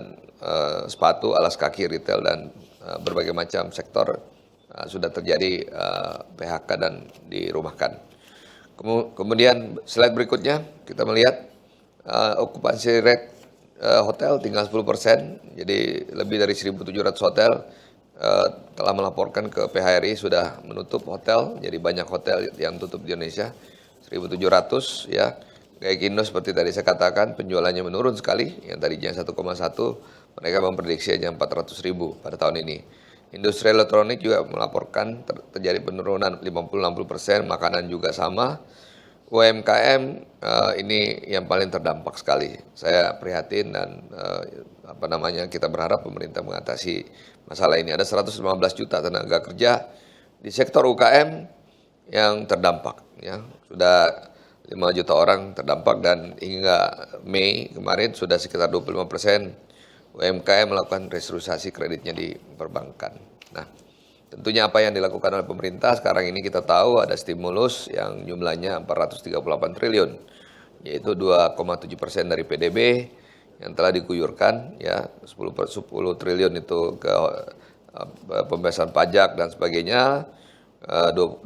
Speaker 4: sepatu, alas kaki, retail dan berbagai macam sektor sudah terjadi PHK dan dirumahkan. Kemudian slide berikutnya kita melihat okupansi rate hotel tinggal 10%, jadi lebih dari 1.700 hotel telah melaporkan ke PHRI sudah menutup hotel, jadi banyak hotel yang tutup di Indonesia, 1.700 ya. Gaikindo seperti tadi saya katakan penjualannya menurun sekali, yang tadinya 1,1 mereka memprediksi hanya 400.000 pada tahun ini. Industri elektronik juga melaporkan terjadi penurunan 50-60%, makanan juga sama. UMKM ini yang paling terdampak sekali. Saya prihatin dan kita berharap pemerintah mengatasi masalah ini. Ada 115 juta tenaga kerja di sektor UKM yang terdampak ya. Sudah 5 juta orang terdampak dan hingga Mei kemarin sudah sekitar 25% UMKM melakukan restrukturisasi kreditnya di perbankan. Nah, tentunya apa yang dilakukan oleh pemerintah sekarang ini kita tahu ada stimulus yang jumlahnya 438 triliun, yaitu 2,7% dari PDB yang telah diguyurkan, ya 10 triliun itu ke pembebasan pajak dan sebagainya, 22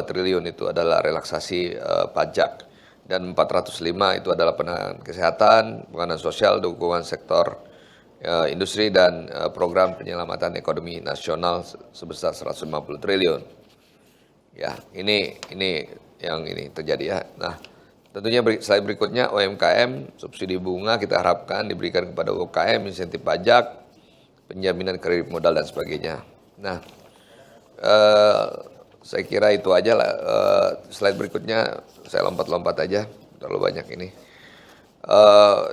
Speaker 4: triliun itu adalah relaksasi pajak. Dan 405 itu adalah penanganan kesehatan, penanganan sosial, dukungan sektor industri dan program penyelamatan ekonomi nasional sebesar 150 triliun. Ya, ini yang ini terjadi ya. Nah, tentunya slide berikutnya UMKM, subsidi bunga kita harapkan diberikan kepada UMKM, insentif pajak, penjaminan kredit modal dan sebagainya. Nah, saya kira itu aja lah. Slide berikutnya saya lompat-lompat aja, terlalu banyak ini.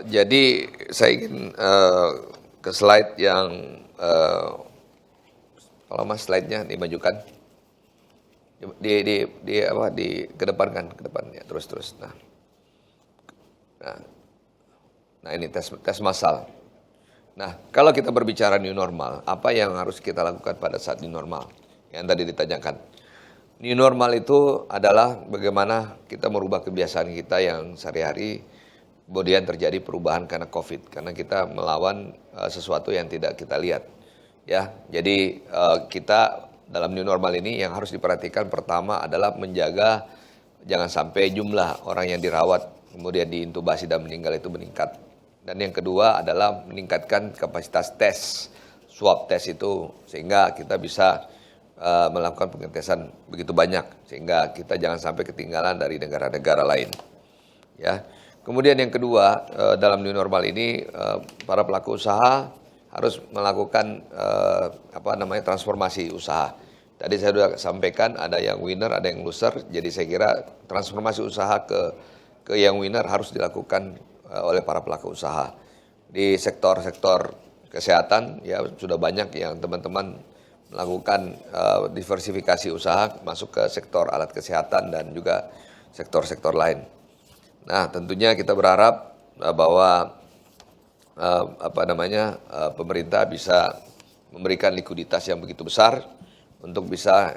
Speaker 4: Jadi saya ingin ke slide yang kalau mas slide-nya dimajukan, kedepankan ya, terus. Nah ini tes massal. Nah kalau kita berbicara new normal, apa yang harus kita lakukan pada saat new normal? Yang tadi ditanyakan. New normal itu adalah bagaimana kita merubah kebiasaan kita yang sehari-hari, kemudian terjadi perubahan karena COVID, karena kita melawan sesuatu yang tidak kita lihat. Ya, jadi kita dalam new normal ini yang harus diperhatikan pertama adalah menjaga jangan sampai jumlah orang yang dirawat kemudian diintubasi dan meninggal itu meningkat. Dan yang kedua adalah meningkatkan kapasitas tes, swab tes itu sehingga kita bisa melakukan pengetesan begitu banyak sehingga kita jangan sampai ketinggalan dari negara-negara lain. Ya. Kemudian yang kedua dalam new normal ini para pelaku usaha harus melakukan transformasi usaha. Tadi saya sudah sampaikan ada yang winner, ada yang loser. Jadi saya kira transformasi usaha ke yang winner harus dilakukan oleh para pelaku usaha. Di sektor-sektor kesehatan ya sudah banyak yang teman-teman melakukan diversifikasi usaha masuk ke sektor alat kesehatan dan juga sektor-sektor lain. Nah, tentunya kita berharap bahwa pemerintah bisa memberikan likuiditas yang begitu besar untuk bisa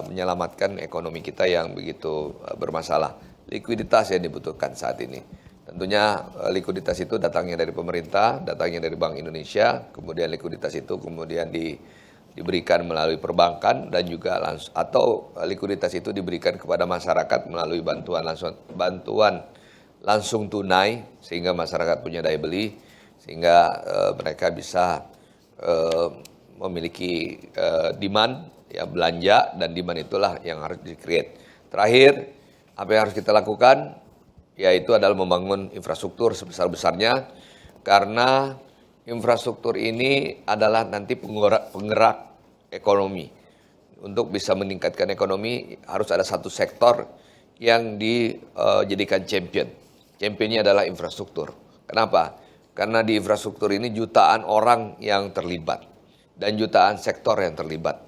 Speaker 4: menyelamatkan ekonomi kita yang begitu bermasalah. Likuiditas yang dibutuhkan saat ini. Tentunya likuiditas itu datangnya dari pemerintah, datangnya dari Bank Indonesia, kemudian likuiditas itu kemudian diberikan melalui perbankan dan juga atau likuiditas itu diberikan kepada masyarakat melalui bantuan langsung tunai sehingga masyarakat punya daya beli, sehingga mereka bisa memiliki demand, ya belanja, dan demand itulah yang harus di-create. Terakhir, apa yang harus kita lakukan? Yaitu adalah membangun infrastruktur sebesar-besarnya, karena infrastruktur ini adalah nanti penggerak ekonomi. Untuk bisa meningkatkan ekonomi harus ada satu sektor yang dijadikan champion. Championnya adalah infrastruktur. Kenapa? Karena di infrastruktur ini jutaan orang yang terlibat dan jutaan sektor yang terlibat,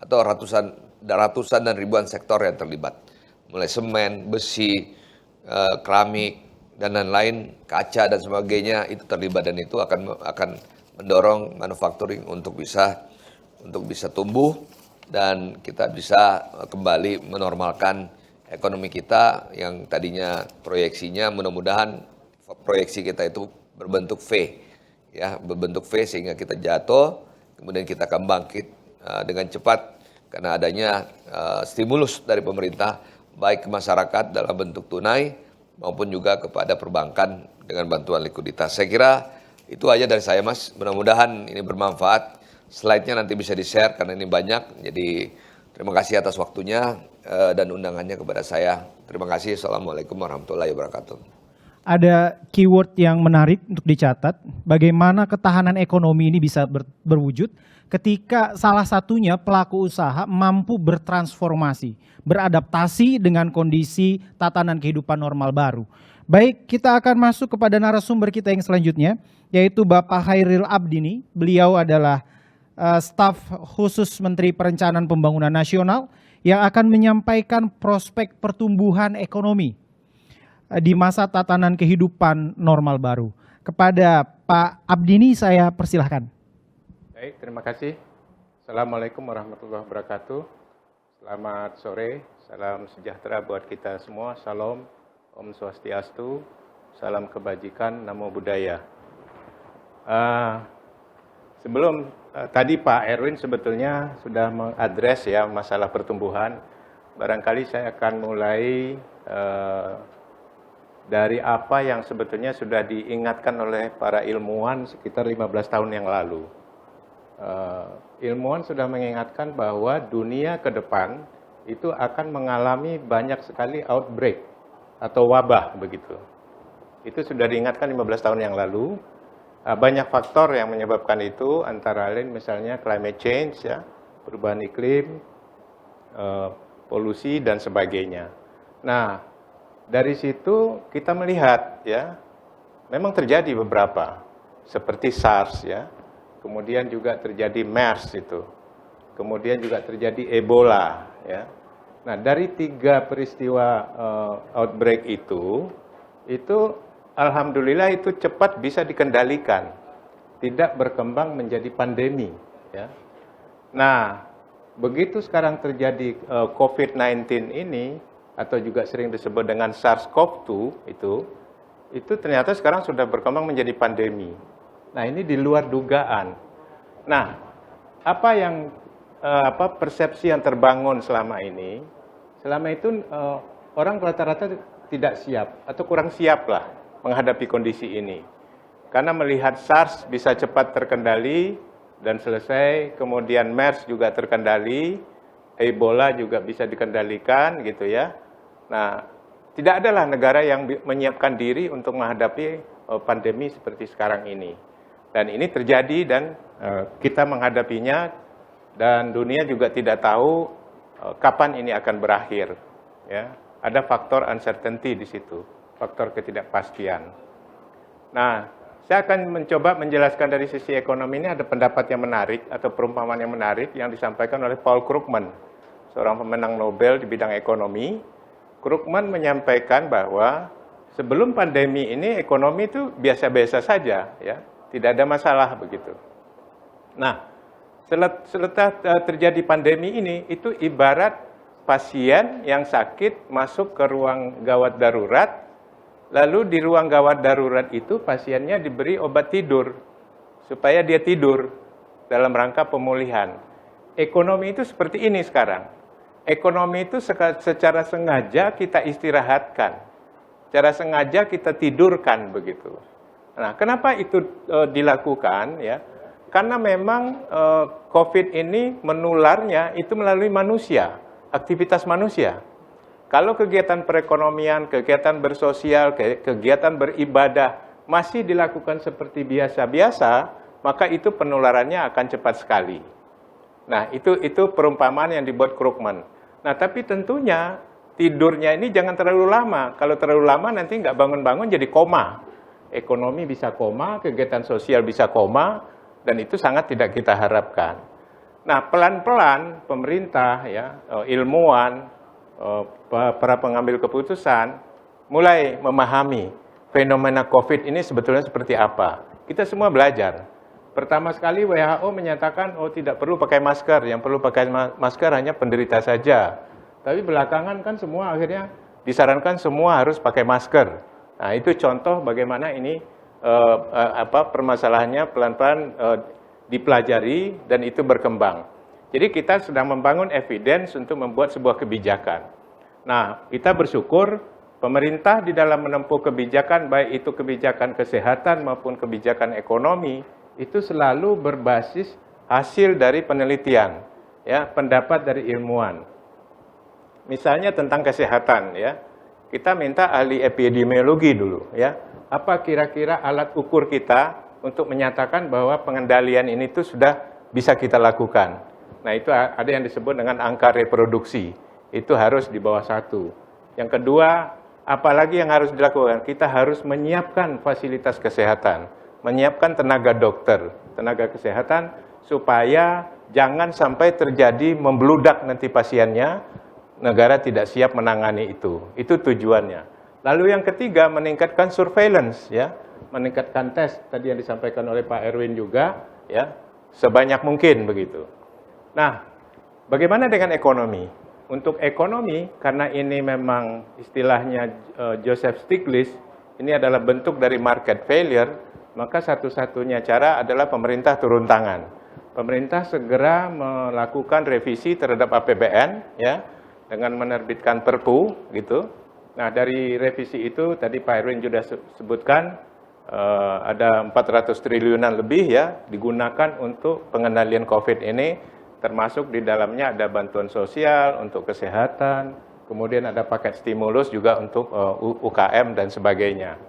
Speaker 4: atau ratusan dan ribuan sektor yang terlibat, mulai semen, besi, keramik dan lain-lain, kaca dan sebagainya itu terlibat, dan itu akan mendorong manufacturing untuk bisa tumbuh dan kita bisa kembali menormalkan ekonomi kita yang tadinya proyeksinya, mudah-mudahan proyeksi kita itu berbentuk V, ya berbentuk V sehingga kita jatuh, kemudian kita akan bangkit dengan cepat karena adanya stimulus dari pemerintah baik ke masyarakat dalam bentuk tunai maupun juga kepada perbankan dengan bantuan likuiditas. Saya kira itu aja dari saya, Mas. Mudah-mudahan ini bermanfaat. Slide-nya nanti bisa di-share karena ini banyak. Jadi terima kasih atas waktunya dan undangannya kepada saya. Terima kasih. Assalamualaikum warahmatullahi wabarakatuh.
Speaker 1: Ada keyword yang menarik untuk dicatat, bagaimana ketahanan ekonomi ini bisa berwujud ketika salah satunya pelaku usaha mampu bertransformasi, beradaptasi dengan kondisi tatanan kehidupan normal baru. Baik, kita akan masuk kepada narasumber kita yang selanjutnya, yaitu Bapak Hairil Abdini. Beliau adalah staf khusus Menteri Perencanaan Pembangunan Nasional yang akan menyampaikan prospek pertumbuhan ekonomi di masa tatanan kehidupan normal baru. Kepada Pak Abdini saya persilahkan.
Speaker 5: Baik, terima kasih. Assalamualaikum warahmatullahi wabarakatuh. Selamat sore, salam sejahtera buat kita semua. Salam, Om Swastiastu, salam kebajikan, Namo Buddhaya. Sebelum tadi Pak Erwin sebetulnya sudah mengadres ya masalah pertumbuhan. Barangkali saya akan mulai dari apa yang sebetulnya sudah diingatkan oleh para ilmuwan sekitar 15 tahun yang lalu. Ilmuwan sudah mengingatkan bahwa dunia ke depan itu akan mengalami banyak sekali outbreak atau wabah begitu. Itu sudah diingatkan 15 tahun yang lalu. Banyak faktor yang menyebabkan itu, antara lain misalnya climate change, ya, perubahan iklim, polusi dan sebagainya. Nah, dari situ kita melihat ya, memang terjadi beberapa seperti SARS ya, kemudian juga terjadi MERS itu, kemudian juga terjadi Ebola ya. Nah, dari 3 peristiwa outbreak itu alhamdulillah itu cepat bisa dikendalikan, tidak berkembang menjadi pandemi ya. Nah, begitu sekarang terjadi COVID-19 ini, atau juga sering disebut dengan SARS-CoV-2 itu ternyata sekarang sudah berkembang menjadi pandemi. Nah, ini di luar dugaan. Nah, persepsi yang terbangun selama ini? Selama itu orang rata-rata tidak siap atau kurang siap lah menghadapi kondisi ini. Karena melihat SARS bisa cepat terkendali dan selesai, kemudian MERS juga terkendali, Ebola juga bisa dikendalikan gitu ya. Nah, tidak adalah negara yang menyiapkan diri untuk menghadapi pandemi seperti sekarang ini. Dan ini terjadi dan kita menghadapinya dan dunia juga tidak tahu kapan ini akan berakhir. Ya, ada faktor uncertainty di situ, faktor ketidakpastian. Nah, saya akan mencoba menjelaskan dari sisi ekonomi ini. Ada pendapat yang menarik atau perumpamaan yang menarik yang disampaikan oleh Paul Krugman, seorang pemenang Nobel di bidang ekonomi. Krugman menyampaikan bahwa sebelum pandemi ini ekonomi itu biasa-biasa saja, ya, tidak ada masalah begitu. Nah, setelah terjadi pandemi ini, itu ibarat pasien yang sakit masuk ke ruang gawat darurat, lalu di ruang gawat darurat itu pasiennya diberi obat tidur, supaya dia tidur dalam rangka pemulihan. Ekonomi itu seperti ini sekarang. Ekonomi itu secara sengaja kita istirahatkan, secara sengaja kita tidurkan begitu. Nah, kenapa itu dilakukan? Ya, karena memang COVID ini menularnya itu melalui manusia, aktivitas manusia. Kalau kegiatan perekonomian, kegiatan bersosial, kegiatan beribadah masih dilakukan seperti biasa-biasa, maka itu penularannya akan cepat sekali. Nah, itu perumpamaan yang dibuat Krugman. Nah, tapi tentunya tidurnya ini jangan terlalu lama. Kalau terlalu lama nanti nggak bangun-bangun jadi koma. Ekonomi bisa koma, kegiatan sosial bisa koma, dan itu sangat tidak kita harapkan. Nah, pelan-pelan pemerintah, ya, ilmuwan, para pengambil keputusan mulai memahami fenomena COVID ini sebetulnya seperti apa. Kita semua belajar. Pertama sekali WHO menyatakan, oh tidak perlu pakai masker, yang perlu pakai masker hanya penderita saja. Tapi belakangan kan semua akhirnya disarankan semua harus pakai masker. Nah, itu contoh bagaimana ini permasalahannya pelan-pelan dipelajari dan itu berkembang. Jadi kita sedang membangun evidence untuk membuat sebuah kebijakan. Nah, kita bersyukur pemerintah di dalam menempuh kebijakan, baik itu kebijakan kesehatan maupun kebijakan ekonomi, itu selalu berbasis hasil dari penelitian, ya, pendapat dari ilmuwan. Misalnya tentang kesehatan, ya, kita minta ahli epidemiologi dulu, ya, apa kira-kira alat ukur kita untuk menyatakan bahwa pengendalian ini tuh sudah bisa kita lakukan. Nah, itu ada yang disebut dengan angka reproduksi, itu harus di bawah 1. Yang kedua, apalagi yang harus dilakukan? Kita harus menyiapkan fasilitas kesehatan, menyiapkan tenaga dokter, tenaga kesehatan, supaya jangan sampai terjadi membludak nanti pasiennya, negara tidak siap menangani itu. Itu tujuannya. Lalu yang ketiga, meningkatkan surveillance, ya, meningkatkan tes, tadi yang disampaikan oleh Pak Erwin juga, ya, sebanyak mungkin begitu. Nah, bagaimana dengan ekonomi? Untuk ekonomi, karena ini memang istilahnya Joseph Stiglitz, ini adalah bentuk dari market failure, maka satu-satunya cara adalah pemerintah turun tangan. Pemerintah segera melakukan revisi terhadap APBN, ya, dengan menerbitkan Perpu, gitu. Nah, dari revisi itu tadi Pak Erwin sudah sebutkan ada 400 triliunan lebih, ya, digunakan untuk pengendalian COVID ini, termasuk di dalamnya ada bantuan sosial untuk kesehatan, kemudian ada paket stimulus juga untuk UKM dan sebagainya.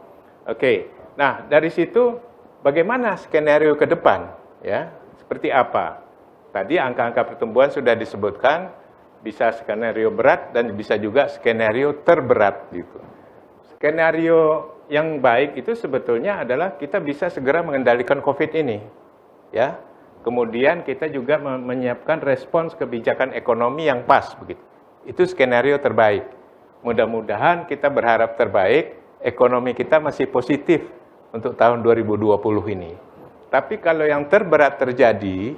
Speaker 5: Oke. Nah, dari situ bagaimana skenario ke depan, ya? Seperti apa? Tadi angka-angka pertumbuhan sudah disebutkan, bisa skenario berat dan bisa juga skenario terberat gitu. Skenario yang baik itu sebetulnya adalah kita bisa segera mengendalikan COVID ini, ya. Kemudian kita juga menyiapkan respons kebijakan ekonomi yang pas begitu. Itu skenario terbaik. Mudah-mudahan kita berharap terbaik, ekonomi kita masih positif untuk tahun 2020 ini. Tapi kalau yang terberat terjadi,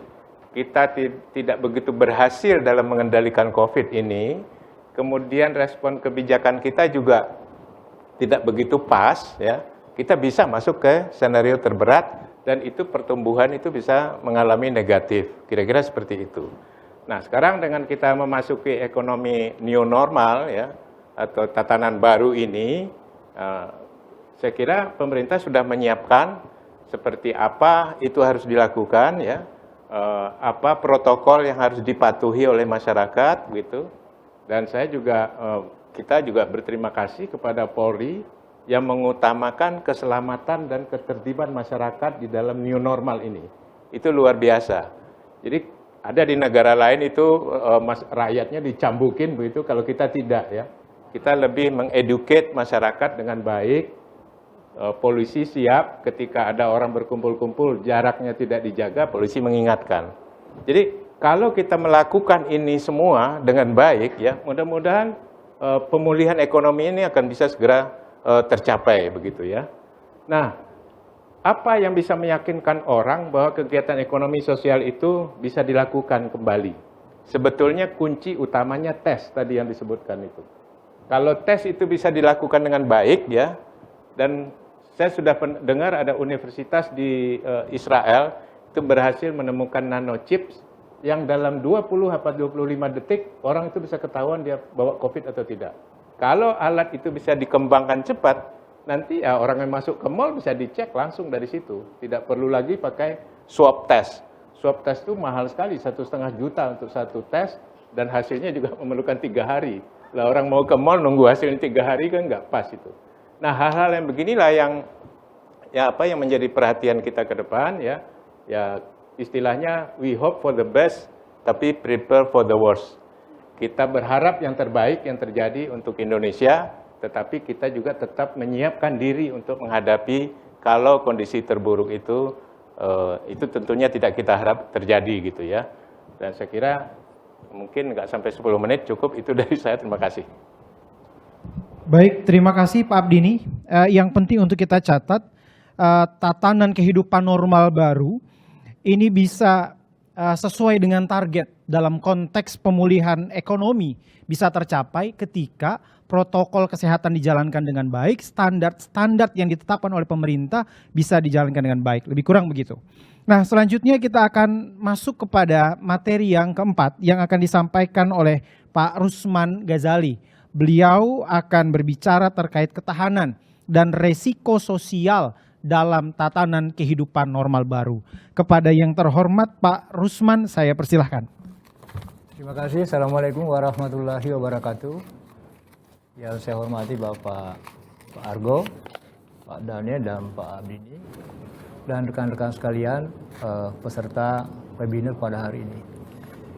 Speaker 5: kita tidak begitu berhasil dalam mengendalikan COVID ini, kemudian respon kebijakan kita juga tidak begitu pas, ya, kita bisa masuk ke skenario terberat dan itu pertumbuhan itu bisa mengalami negatif. Kira-kira seperti itu. Nah, sekarang dengan kita memasuki ekonomi new normal, ya, atau tatanan baru ini, saya kira pemerintah sudah menyiapkan seperti apa itu harus dilakukan, ya, apa protokol yang harus dipatuhi oleh masyarakat, gitu. Dan saya juga, kita juga berterima kasih kepada Polri yang mengutamakan keselamatan dan ketertiban masyarakat di dalam new normal ini. itu luar biasa. Jadi ada di negara lain itu rakyatnya dicambukin begitu, kalau kita tidak ya. Kita lebih mengeduket masyarakat dengan baik, polisi siap ketika ada orang berkumpul-kumpul, jaraknya tidak dijaga, polisi mengingatkan. Jadi kalau kita melakukan ini semua dengan baik ya, mudah-mudahan pemulihan ekonomi ini akan bisa segera tercapai begitu ya. Nah, apa yang bisa meyakinkan orang bahwa kegiatan ekonomi sosial itu bisa dilakukan kembali? Sebetulnya kunci utamanya tes tadi yang disebutkan itu. Kalau tes itu bisa dilakukan dengan baik ya, dan saya sudah dengar ada universitas di Israel itu berhasil menemukan nanochips yang dalam 20 atau 25 detik orang itu bisa ketahuan dia bawa COVID atau tidak. Kalau alat itu bisa dikembangkan cepat, nanti ya orang yang masuk ke mall bisa dicek langsung dari situ. Tidak perlu lagi pakai swab test. Swab test itu mahal sekali, 1,5 juta untuk satu tes, dan hasilnya juga memerlukan 3 hari. Lah orang mau ke mall nunggu hasilnya 3 hari kan nggak pas itu. Nah, hal-hal yang beginilah yang menjadi perhatian kita ke depan ya. Ya istilahnya we hope for the best tapi prepare for the worst. Kita berharap yang terbaik yang terjadi untuk Indonesia, tetapi kita juga tetap menyiapkan diri untuk menghadapi kalau kondisi terburuk itu tentunya tidak kita harap terjadi gitu ya. Dan saya kira mungkin nggak sampai 10 menit, cukup itu dari saya. Terima kasih.
Speaker 1: Baik, terima kasih Pak Abdini. Yang penting untuk kita catat, tatanan kehidupan normal baru ini bisa sesuai dengan target dalam konteks pemulihan ekonomi bisa tercapai ketika protokol kesehatan dijalankan dengan baik, standar yang ditetapkan oleh pemerintah bisa dijalankan dengan baik. Lebih kurang begitu. Nah, selanjutnya kita akan masuk kepada materi yang keempat yang akan disampaikan oleh Pak Rusman Ghazali. Beliau akan berbicara terkait ketahanan dan resiko sosial dalam tatanan kehidupan normal baru. Kepada yang terhormat Pak Rusman, saya persilahkan.
Speaker 6: Terima kasih. Assalamualaikum warahmatullahi wabarakatuh. Yang saya hormati Bapak Argo, Pak Daniel, dan Pak Abdini, dan rekan-rekan sekalian peserta webinar pada hari ini.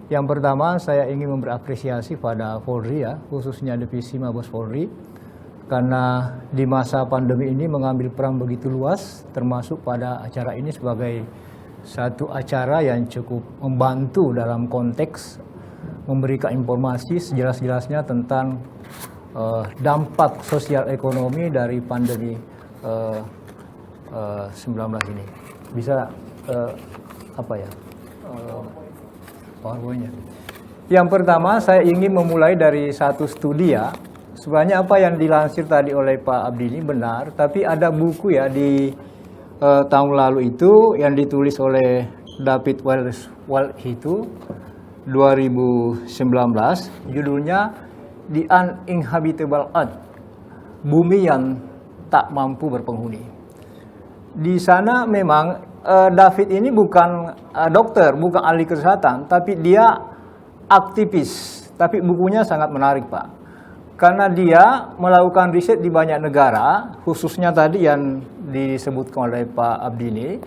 Speaker 6: Yang pertama, saya ingin berapresiasi pada Polri ya, khususnya Divisi Mabes Polri, karena di masa pandemi ini mengambil peran begitu luas, termasuk pada acara ini sebagai satu acara yang cukup membantu dalam konteks memberikan informasi sejelas-jelasnya tentang dampak sosial ekonomi dari pandemi 19 ini. Bisa PowerPoint-nya. Yang pertama, saya ingin memulai dari satu studi ya. Sebenarnya apa yang dilansir tadi oleh Pak Abdi ini benar, tapi ada buku ya di tahun lalu itu yang ditulis oleh David Walsh itu 2019, judulnya The Uninhabitable Earth, Bumi yang Tak Mampu Berpenghuni. Di sana memang David ini bukan dokter, bukan ahli kesehatan, tapi dia aktivis. Tapi bukunya sangat menarik, Pak. Karena dia melakukan riset di banyak negara, khususnya tadi yang disebutkan oleh Pak Abdi ini,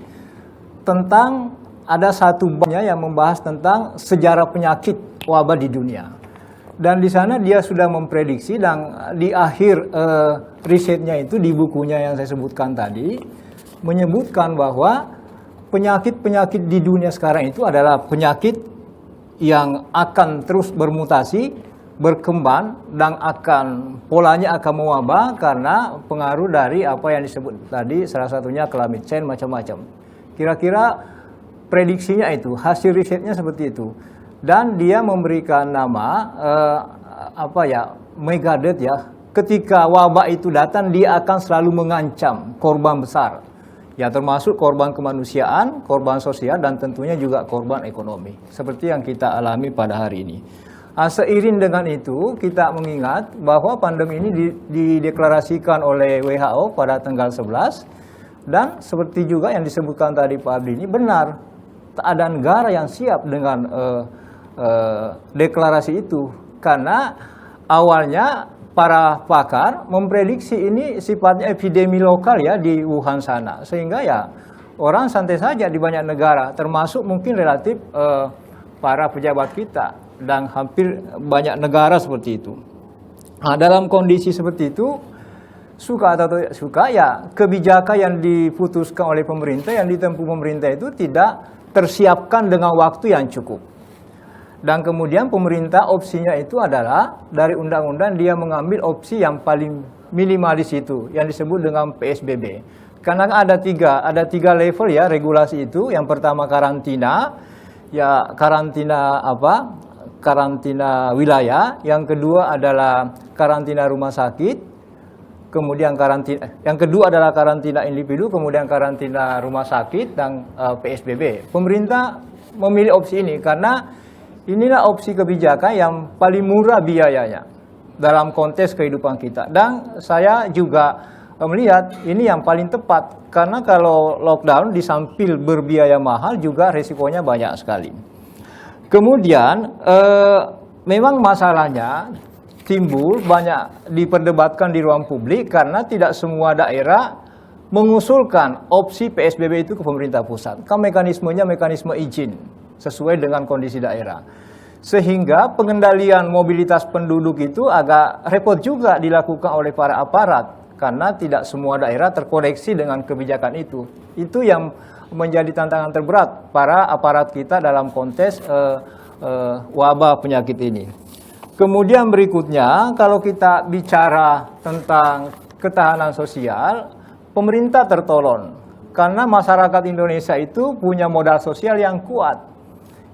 Speaker 6: tentang ada satu babnya yang membahas tentang sejarah penyakit wabah di dunia. Dan di sana dia sudah memprediksi, dan di akhir risetnya itu di bukunya yang saya sebutkan tadi, menyebutkan bahwa penyakit-penyakit di dunia sekarang itu adalah penyakit yang akan terus bermutasi, berkembang, dan polanya akan mewabah karena pengaruh dari apa yang disebut tadi, salah satunya climate change, macam-macam. Kira-kira prediksinya itu, hasil risetnya seperti itu. Dan dia memberikan nama megadeath ya. Ketika wabah itu datang, dia akan selalu mengancam korban besar. Ya, termasuk korban kemanusiaan, korban sosial, dan tentunya juga korban ekonomi. Seperti yang kita alami pada hari ini. Seiring dengan itu, kita mengingat bahwa pandemi ini dideklarasikan oleh WHO pada tanggal 11. Dan seperti juga yang disebutkan tadi Pak Abdi ini benar. Tak ada negara yang siap dengan deklarasi itu. Karena awalnya para pakar memprediksi ini sifatnya epidemi lokal ya di Wuhan sana. Sehingga ya orang santai saja di banyak negara, termasuk mungkin relatif para pejabat kita dan hampir banyak negara seperti itu. Nah, dalam kondisi seperti itu, suka atau tidak suka, ya kebijakan yang diputuskan oleh pemerintah, yang ditempuh pemerintah itu tidak tersiapkan dengan waktu yang cukup. Dan kemudian pemerintah opsinya itu adalah dari undang-undang dia mengambil opsi yang paling minimalis itu, yang disebut dengan PSBB. Karena ada tiga level ya regulasi itu. Yang pertama karantina, ya karantina karantina wilayah. Yang kedua adalah karantina rumah sakit. Kemudian yang kedua adalah karantina individu, kemudian karantina rumah sakit dan PSBB. Pemerintah memilih opsi ini karena inilah opsi kebijakan yang paling murah biayanya dalam konteks kehidupan kita. Dan saya juga melihat ini yang paling tepat karena kalau lockdown disamping berbiaya mahal juga resikonya banyak sekali. Kemudian memang masalahnya timbul banyak diperdebatkan di ruang publik karena tidak semua daerah mengusulkan opsi PSBB itu ke pemerintah pusat. Kan mekanismenya mekanisme izin sesuai dengan kondisi daerah. Sehingga pengendalian mobilitas penduduk itu agak repot juga dilakukan oleh para aparat karena tidak semua daerah terkoneksi dengan kebijakan itu. Itu yang menjadi tantangan terberat para aparat kita dalam konteks wabah penyakit ini. Kemudian berikutnya, kalau kita bicara tentang ketahanan sosial, pemerintah tertolong karena masyarakat Indonesia itu punya modal sosial yang kuat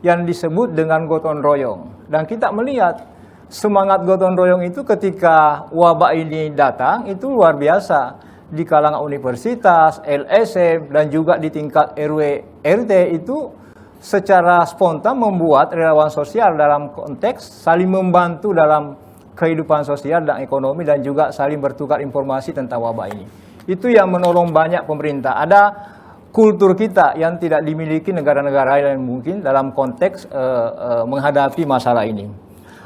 Speaker 6: yang disebut dengan gotong royong. Dan kita melihat semangat gotong royong itu ketika wabah ini datang itu luar biasa di kalangan universitas, LSM dan juga di tingkat RW RT itu secara spontan membuat relawan sosial dalam konteks saling membantu dalam kehidupan sosial dan ekonomi dan juga saling bertukar informasi tentang wabah ini. Itu yang menolong banyak pemerintah. Ada kultur kita yang tidak dimiliki negara-negara lain mungkin dalam konteks menghadapi masalah ini.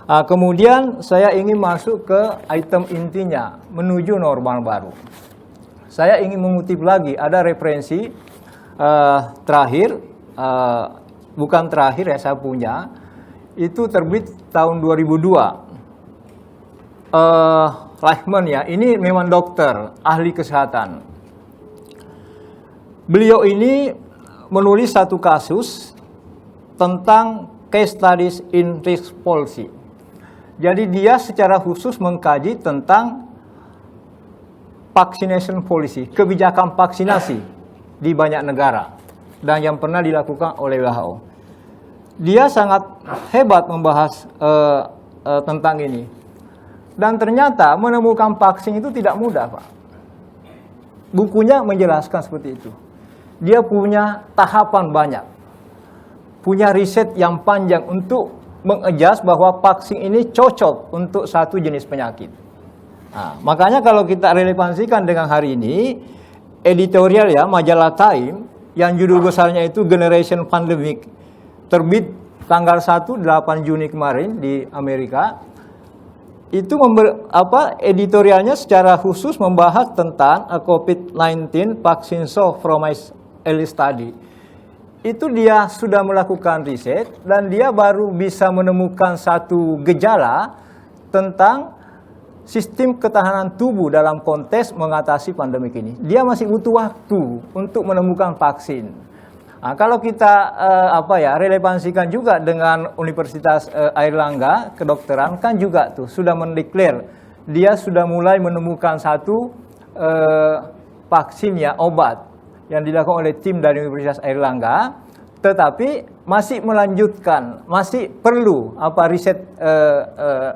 Speaker 6: Kemudian saya ingin masuk ke item intinya, menuju normal baru. Saya ingin mengutip lagi, ada referensi terakhir, bukan terakhir ya saya punya, itu terbit tahun 2002. Lehman ya, ini memang dokter, ahli kesehatan. Beliau ini menulis satu kasus tentang case studies in risk policy. Jadi dia secara khusus mengkaji tentang vaccination policy, kebijakan vaksinasi di banyak negara dan yang pernah dilakukan oleh WHO. Dia sangat hebat membahas tentang ini. Dan ternyata menemukan vaksin itu tidak mudah, Pak. Bukunya menjelaskan seperti itu. Dia punya tahapan banyak. Punya riset yang panjang untuk mengadjust bahwa vaksin ini cocok untuk satu jenis penyakit. Nah, makanya kalau kita relevansikan dengan hari ini, editorial ya, majalah Time, yang judul besarnya itu Generation Pandemic, terbit tanggal 8 Juni kemarin di Amerika, itu editorialnya secara khusus membahas tentang COVID-19 vaccine so from my early study. Itu dia sudah melakukan riset dan dia baru bisa menemukan satu gejala tentang sistem ketahanan tubuh dalam konteks mengatasi pandemi ini. Dia masih butuh waktu untuk menemukan vaksin. Nah, kalau kita relevansikan juga dengan Universitas Airlangga kedokteran kan juga tuh sudah mendeklar dia sudah mulai menemukan satu vaksin ya, obat yang dilakukan oleh tim dari Universitas Airlangga, tetapi masih melanjutkan, masih perlu riset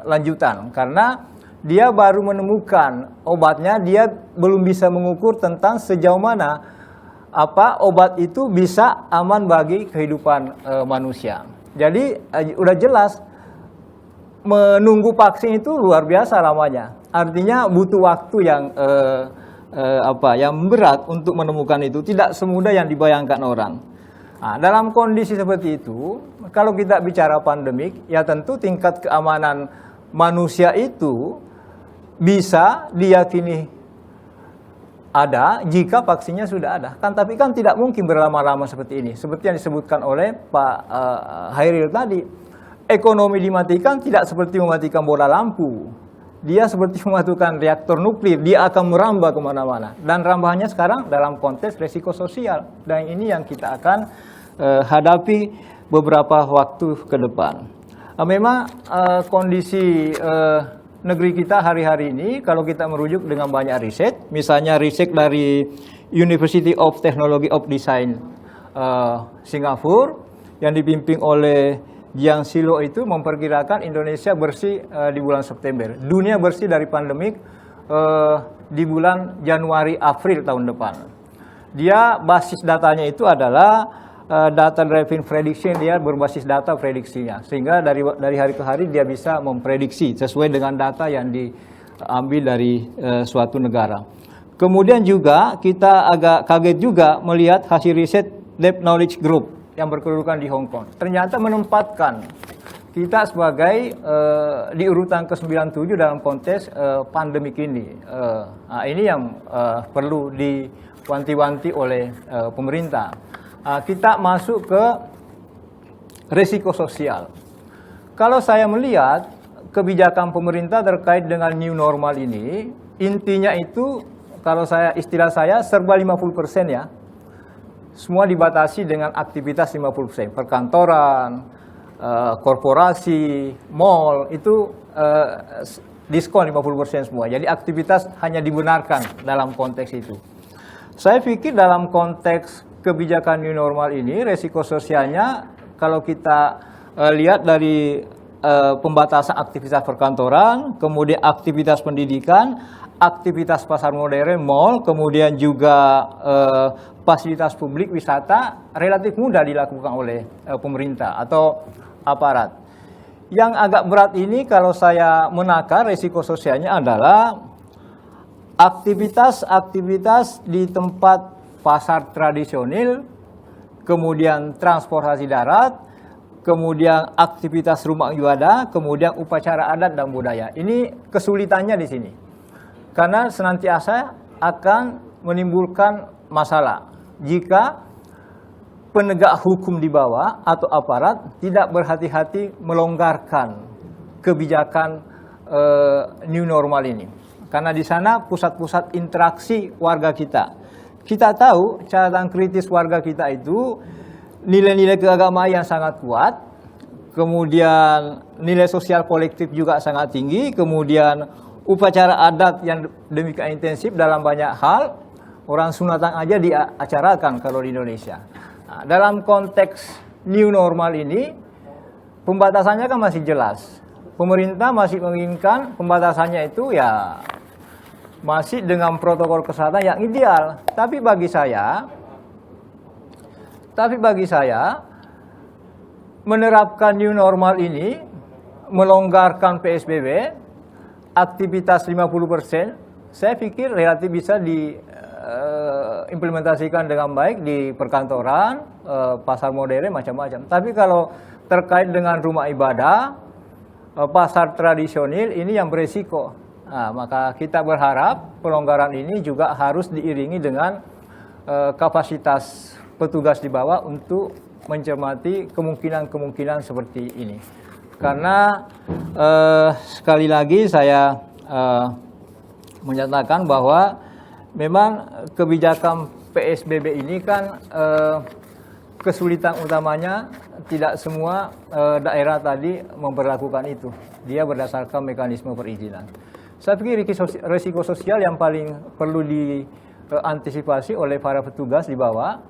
Speaker 6: lanjutan karena dia baru menemukan obatnya, dia belum bisa mengukur tentang sejauh mana obat itu bisa aman bagi kehidupan manusia. Jadi udah jelas menunggu vaksin itu luar biasa lamanya. Artinya butuh waktu yang yang berat untuk menemukan itu, tidak semudah yang dibayangkan orang. Nah, dalam kondisi seperti itu, kalau kita bicara pandemik, ya tentu tingkat keamanan manusia itu bisa diyakini ada jika vaksinnya sudah ada. Tapi kan tidak mungkin berlama-lama seperti ini. Seperti yang disebutkan oleh Pak Hairil tadi, ekonomi dimatikan tidak seperti mematikan bola lampu. Dia seperti mematikan reaktor nuklir, dia akan merambah kemana-mana. Dan rambahannya sekarang dalam konteks resiko sosial. Dan ini yang kita akan hadapi beberapa waktu ke depan. Memang kondisi negeri kita hari-hari ini, kalau kita merujuk dengan banyak riset, misalnya riset dari University of Technology of Design Singapura, yang dipimpin oleh Jiang Silo itu memperkirakan Indonesia bersih di bulan September. Dunia bersih dari pandemik di bulan Januari-April tahun depan. Dia basis datanya itu adalah data driven prediction, dia berbasis data prediksinya, sehingga dari hari ke hari dia bisa memprediksi sesuai dengan data yang diambil dari suatu negara. Kemudian juga kita agak kaget juga melihat hasil riset Deep Knowledge Group yang berkedudukan di Hong Kong. Ternyata menempatkan kita sebagai di urutan ke-97 dalam konteks pandemik ini. Ini yang perlu diwanti-wanti oleh pemerintah. Kita masuk ke risiko sosial. Kalau saya melihat kebijakan pemerintah terkait dengan new normal ini, intinya itu kalau istilah saya serba 50% ya. Semua dibatasi dengan aktivitas 50%. Perkantoran, korporasi, mall itu diskon 50% semua. Jadi aktivitas hanya dibenarkan dalam konteks itu. Saya pikir dalam konteks kebijakan new normal ini, resiko sosialnya kalau kita lihat dari pembatasan aktivitas perkantoran, kemudian aktivitas pendidikan, aktivitas pasar modern, mall, kemudian juga fasilitas publik wisata relatif mudah dilakukan oleh pemerintah atau aparat. Yang agak berat ini kalau saya menakar resiko sosialnya adalah aktivitas di tempat pasar tradisional, kemudian transportasi darat, kemudian aktivitas rumah ibadah, kemudian upacara adat dan budaya. Ini kesulitannya di sini. Karena senantiasa akan menimbulkan masalah jika penegak hukum di bawah atau aparat tidak berhati-hati melonggarkan kebijakan new normal ini. Karena di sana pusat-pusat interaksi warga kita. Kita tahu catatan kritis warga kita itu nilai-nilai keagamaan yang sangat kuat, kemudian nilai sosial kolektif juga sangat tinggi, kemudian upacara adat yang demikian intensif dalam banyak hal, orang sunatan aja diacarakan kalau di Indonesia. Nah, dalam konteks new normal ini, pembatasannya kan masih jelas. Pemerintah masih menginginkan pembatasannya itu ya masih dengan protokol kesehatan yang ideal. Tapi bagi saya menerapkan new normal ini, melonggarkan PSBB, aktivitas 50%, saya pikir relatif bisa diimplementasikan dengan baik di perkantoran, pasar modern, macam-macam. Tapi kalau terkait dengan rumah ibadah, pasar tradisional, ini yang beresiko. Nah, maka kita berharap pelonggaran ini juga harus diiringi dengan kapasitas petugas di bawah untuk mencermati kemungkinan-kemungkinan seperti ini. Karena sekali lagi saya menyatakan bahwa memang kebijakan PSBB ini kan kesulitan utamanya tidak semua daerah tadi memperlakukan itu. Dia berdasarkan mekanisme perizinan. Saya pikir risiko sosial yang paling perlu diantisipasi oleh para petugas di bawah,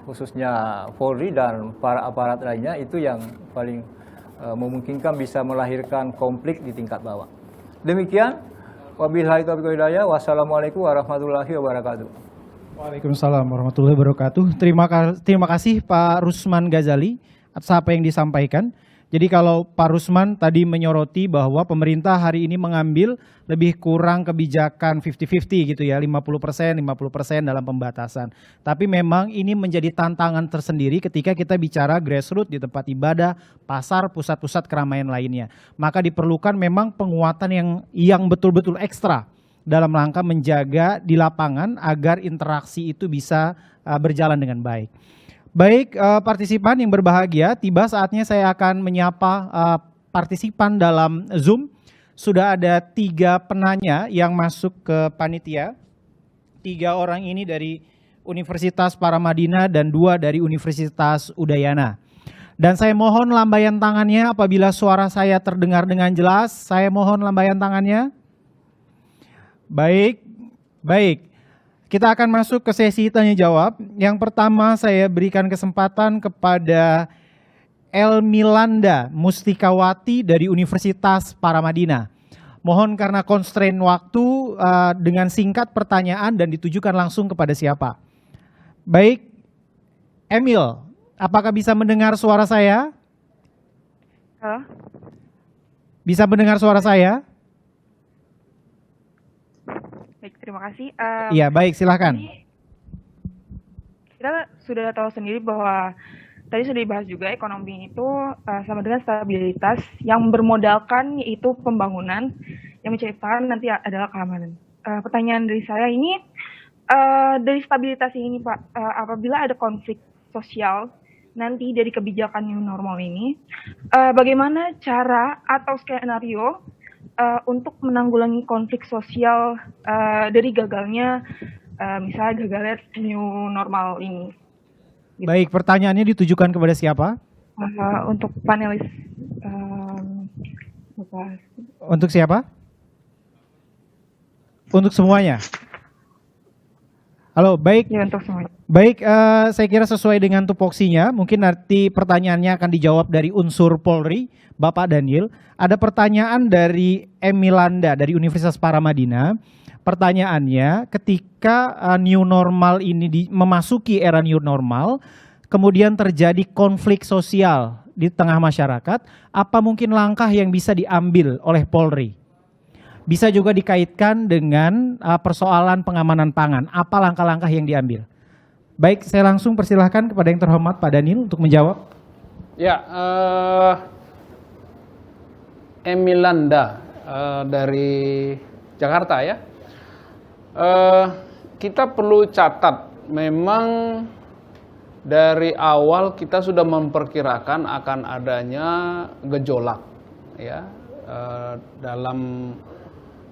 Speaker 6: khususnya Polri dan para aparat lainnya, itu yang paling memungkinkan bisa melahirkan konflik di tingkat bawah. Demikian, wabillahi taufiq wal hidayah, wassalamualaikum warahmatullahi wabarakatuh.
Speaker 1: Waalaikumsalam warahmatullahi wabarakatuh. Terima kasih Pak Rusman Ghazali atas apa yang disampaikan. Jadi kalau Pak Rusman tadi menyoroti bahwa pemerintah hari ini mengambil lebih kurang kebijakan 50-50 gitu ya, 50% dalam pembatasan. Tapi memang ini menjadi tantangan tersendiri ketika kita bicara grassroots di tempat ibadah, pasar, pusat-pusat keramaian lainnya. Maka diperlukan memang penguatan yang betul-betul ekstra dalam rangka menjaga di lapangan agar interaksi itu bisa berjalan dengan baik. Baik, partisipan yang berbahagia, tiba saatnya saya akan menyapa partisipan dalam Zoom. Sudah ada 3 penanya yang masuk ke panitia. 3 orang ini dari Universitas Paramadina dan 2 dari Universitas Udayana. Dan saya mohon lambaian tangannya apabila suara saya terdengar dengan jelas. Saya mohon lambaian tangannya. Baik, baik. Kita akan masuk ke sesi tanya jawab. Yang pertama saya berikan kesempatan kepada Elmilanda Mustikawati dari Universitas Paramadina. Mohon karena constraint waktu dengan singkat pertanyaan dan ditujukan langsung kepada siapa. Baik, Emil, apakah bisa mendengar suara saya?
Speaker 7: Halo?
Speaker 1: Bisa mendengar suara saya?
Speaker 7: Baik, terima kasih.
Speaker 1: Iya, baik, silakan.
Speaker 7: Kita sudah tahu sendiri bahwa tadi sudah dibahas juga ekonomi itu sama dengan stabilitas yang bermodalkan yaitu pembangunan yang menciptakan nanti adalah keamanan. Pertanyaan dari saya ini, dari stabilitas ini Pak, apabila ada konflik sosial nanti dari kebijakan new normal ini, bagaimana cara atau skenario untuk menanggulangi konflik sosial dari gagalnya, misalnya gagalnya new normal ini? Gitu.
Speaker 1: Baik, pertanyaannya ditujukan kepada siapa?
Speaker 7: Untuk panelis.
Speaker 1: Untuk siapa? Untuk semuanya. Halo, baik.
Speaker 7: Ya, untuk semuanya.
Speaker 1: Baik, saya kira sesuai dengan tupoksinya, mungkin nanti pertanyaannya akan dijawab dari unsur Polri, Bapak Daniel. Ada pertanyaan dari Emilanda dari Universitas Paramadina. Pertanyaannya, ketika new normal ini memasuki era new normal, kemudian terjadi konflik sosial di tengah masyarakat, apa mungkin langkah yang bisa diambil oleh Polri? Bisa juga dikaitkan dengan persoalan pengamanan pangan. Apa langkah-langkah yang diambil? Baik, saya langsung persilahkan kepada yang terhormat Pak Daniel untuk menjawab.
Speaker 3: Ya, Emilanda dari Jakarta ya. Kita perlu catat, memang dari awal kita sudah memperkirakan akan adanya gejolak ya dalam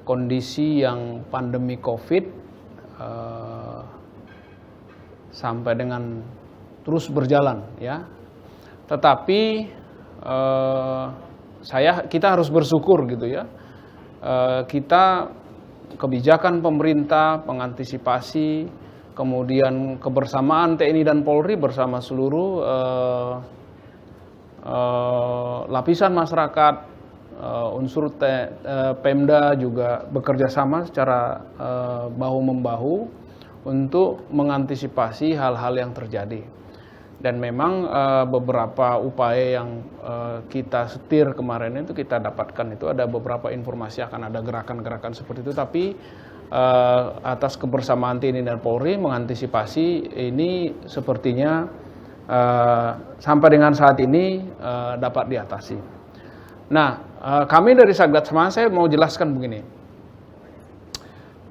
Speaker 3: kondisi yang pandemi COVID sampai dengan terus berjalan ya. Tetapi kita harus bersyukur gitu ya. Kita kebijakan pemerintah, pengantisipasi, kemudian kebersamaan TNI dan Polri bersama seluruh lapisan masyarakat, unsur Pemda juga bekerja sama secara bahu-membahu untuk mengantisipasi hal-hal yang terjadi. Dan memang beberapa upaya yang kita setir kemarin itu kita dapatkan itu ada beberapa informasi akan ada gerakan-gerakan seperti itu, tapi atas kebersamaan TNI dan Polri mengantisipasi ini sepertinya sampai dengan saat ini dapat diatasi. Nah, kami dari Satgas Pangan saya mau jelaskan begini.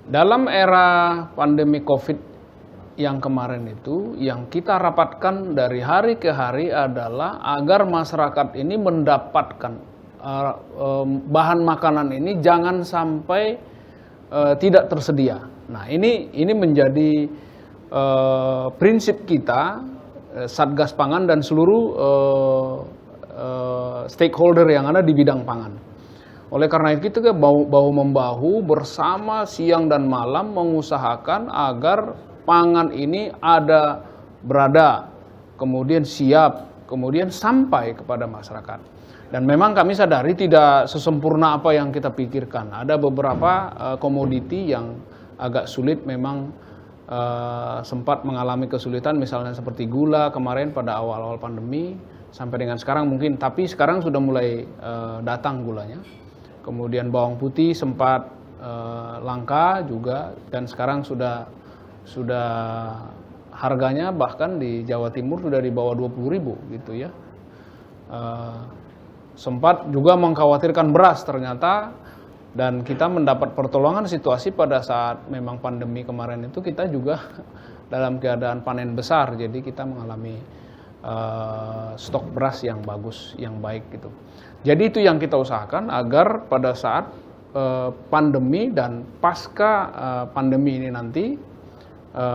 Speaker 3: Dalam era pandemi COVID yang kemarin itu, yang kita rapatkan dari hari ke hari adalah agar masyarakat ini mendapatkan bahan makanan ini jangan sampai tidak tersedia. Nah, ini menjadi prinsip kita, Satgas Pangan dan seluruh stakeholder yang ada di bidang pangan. Oleh karena itu kita bahu-membahu bersama siang dan malam mengusahakan agar pangan ini berada, kemudian siap, kemudian sampai kepada masyarakat. Dan memang kami sadari tidak sesempurna apa yang kita pikirkan. Ada beberapa komoditi yang agak sulit memang sempat mengalami kesulitan, misalnya seperti gula kemarin pada awal-awal pandemi, sampai dengan sekarang mungkin, tapi sekarang sudah mulai datang gulanya. Kemudian bawang putih sempat langka juga, dan sekarang sudah harganya bahkan di Jawa Timur sudah di bawah 20.000 gitu ya. Sempat juga mengkhawatirkan beras, ternyata Dan kita mendapat pertolongan situasi pada saat memang pandemi kemarin itu kita juga dalam keadaan panen besar, jadi kita mengalami stok beras yang bagus, yang baik gitu. Jadi itu yang kita usahakan agar pada saat pandemi dan pasca pandemi ini nanti,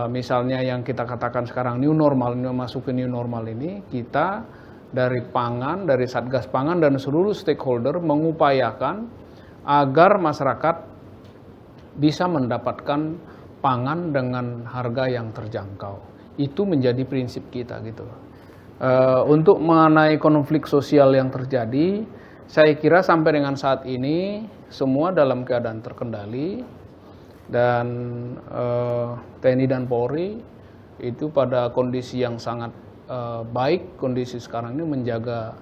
Speaker 3: misalnya yang kita katakan sekarang new normal, masuk ke new normal ini, kita dari pangan, dari Satgas Pangan dan seluruh stakeholder mengupayakan agar masyarakat bisa mendapatkan pangan dengan harga yang terjangkau. Itu menjadi prinsip kita gitu. Untuk mengenai konflik sosial yang terjadi, saya kira sampai dengan saat ini semua dalam keadaan terkendali dan TNI dan Polri itu pada kondisi yang sangat baik. Kondisi sekarang ini menjaga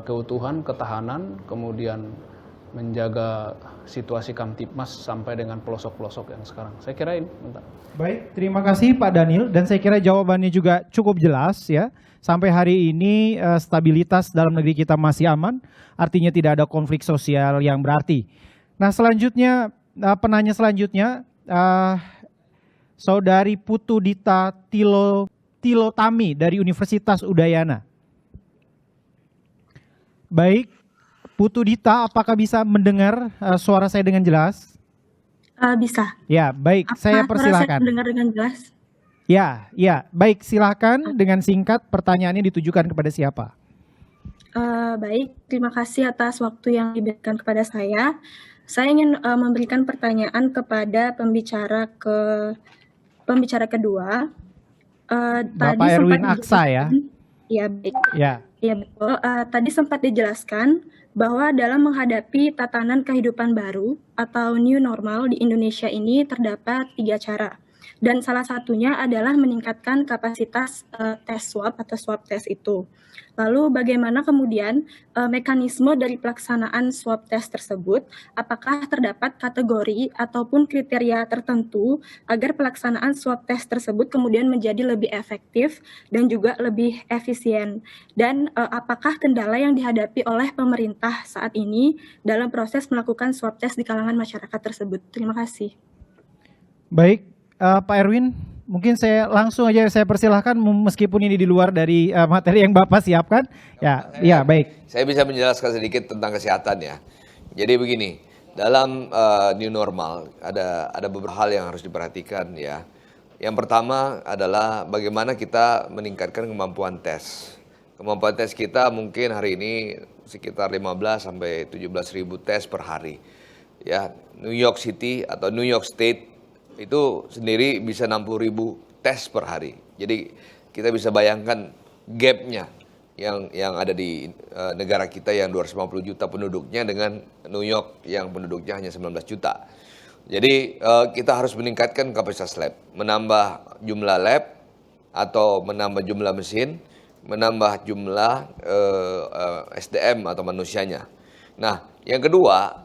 Speaker 3: keutuhan, ketahanan, kemudian menjaga situasi Kamtipmas sampai dengan pelosok-pelosok yang sekarang. Saya kira ini. Bentar.
Speaker 1: Baik, terima kasih Pak Daniel, dan saya kira jawabannya juga cukup jelas ya. Sampai hari ini stabilitas dalam negeri kita masih aman, artinya tidak ada konflik sosial yang berarti. Nah selanjutnya, penanya selanjutnya, Saudari Putu Dita Tilotami dari Universitas Udayana. Baik, Putu Dita, apakah bisa mendengar suara saya dengan jelas?
Speaker 8: Bisa.
Speaker 1: Ya, baik. Saya persilahkan.
Speaker 8: Saya mendengar dengan jelas.
Speaker 1: Ya, baik. Silakan dengan singkat pertanyaannya ditujukan kepada siapa?
Speaker 8: Baik, terima kasih atas waktu yang diberikan kepada saya. Saya ingin memberikan pertanyaan kepada pembicara kedua.
Speaker 1: Bapak Erwin Aksa ya?
Speaker 8: Iya, baik.
Speaker 1: Ya.
Speaker 8: Iya, betul. Tadi sempat dijelaskan bahwa dalam menghadapi tatanan kehidupan baru atau new normal di Indonesia ini terdapat 3 cara. Dan salah satunya adalah meningkatkan kapasitas tes swab atau swab test itu. Lalu bagaimana kemudian mekanisme dari pelaksanaan swab test tersebut? Apakah terdapat kategori ataupun kriteria tertentu agar pelaksanaan swab test tersebut kemudian menjadi lebih efektif dan juga lebih efisien? Dan apakah kendala yang dihadapi oleh pemerintah saat ini dalam proses melakukan swab test di kalangan masyarakat tersebut? Terima kasih.
Speaker 1: Baik, Pak Erwin, mungkin saya langsung aja saya persilahkan meskipun ini di luar dari materi yang Bapak siapkan. Ya, baik.
Speaker 4: Saya bisa menjelaskan sedikit tentang kesehatan ya. Jadi begini, dalam new normal ada beberapa hal yang harus diperhatikan ya. Yang pertama adalah bagaimana kita meningkatkan kemampuan tes. Kemampuan tes kita mungkin hari ini sekitar 15 sampai 17 ribu tes per hari. Ya, New York City atau New York State itu sendiri bisa 60 ribu tes per hari. Jadi kita bisa bayangkan gapnya yang ada di negara kita yang 250 juta penduduknya dengan New York yang penduduknya hanya 19 juta. Jadi kita harus meningkatkan kapasitas lab, menambah jumlah lab atau menambah jumlah mesin, menambah jumlah SDM atau manusianya. Nah, yang kedua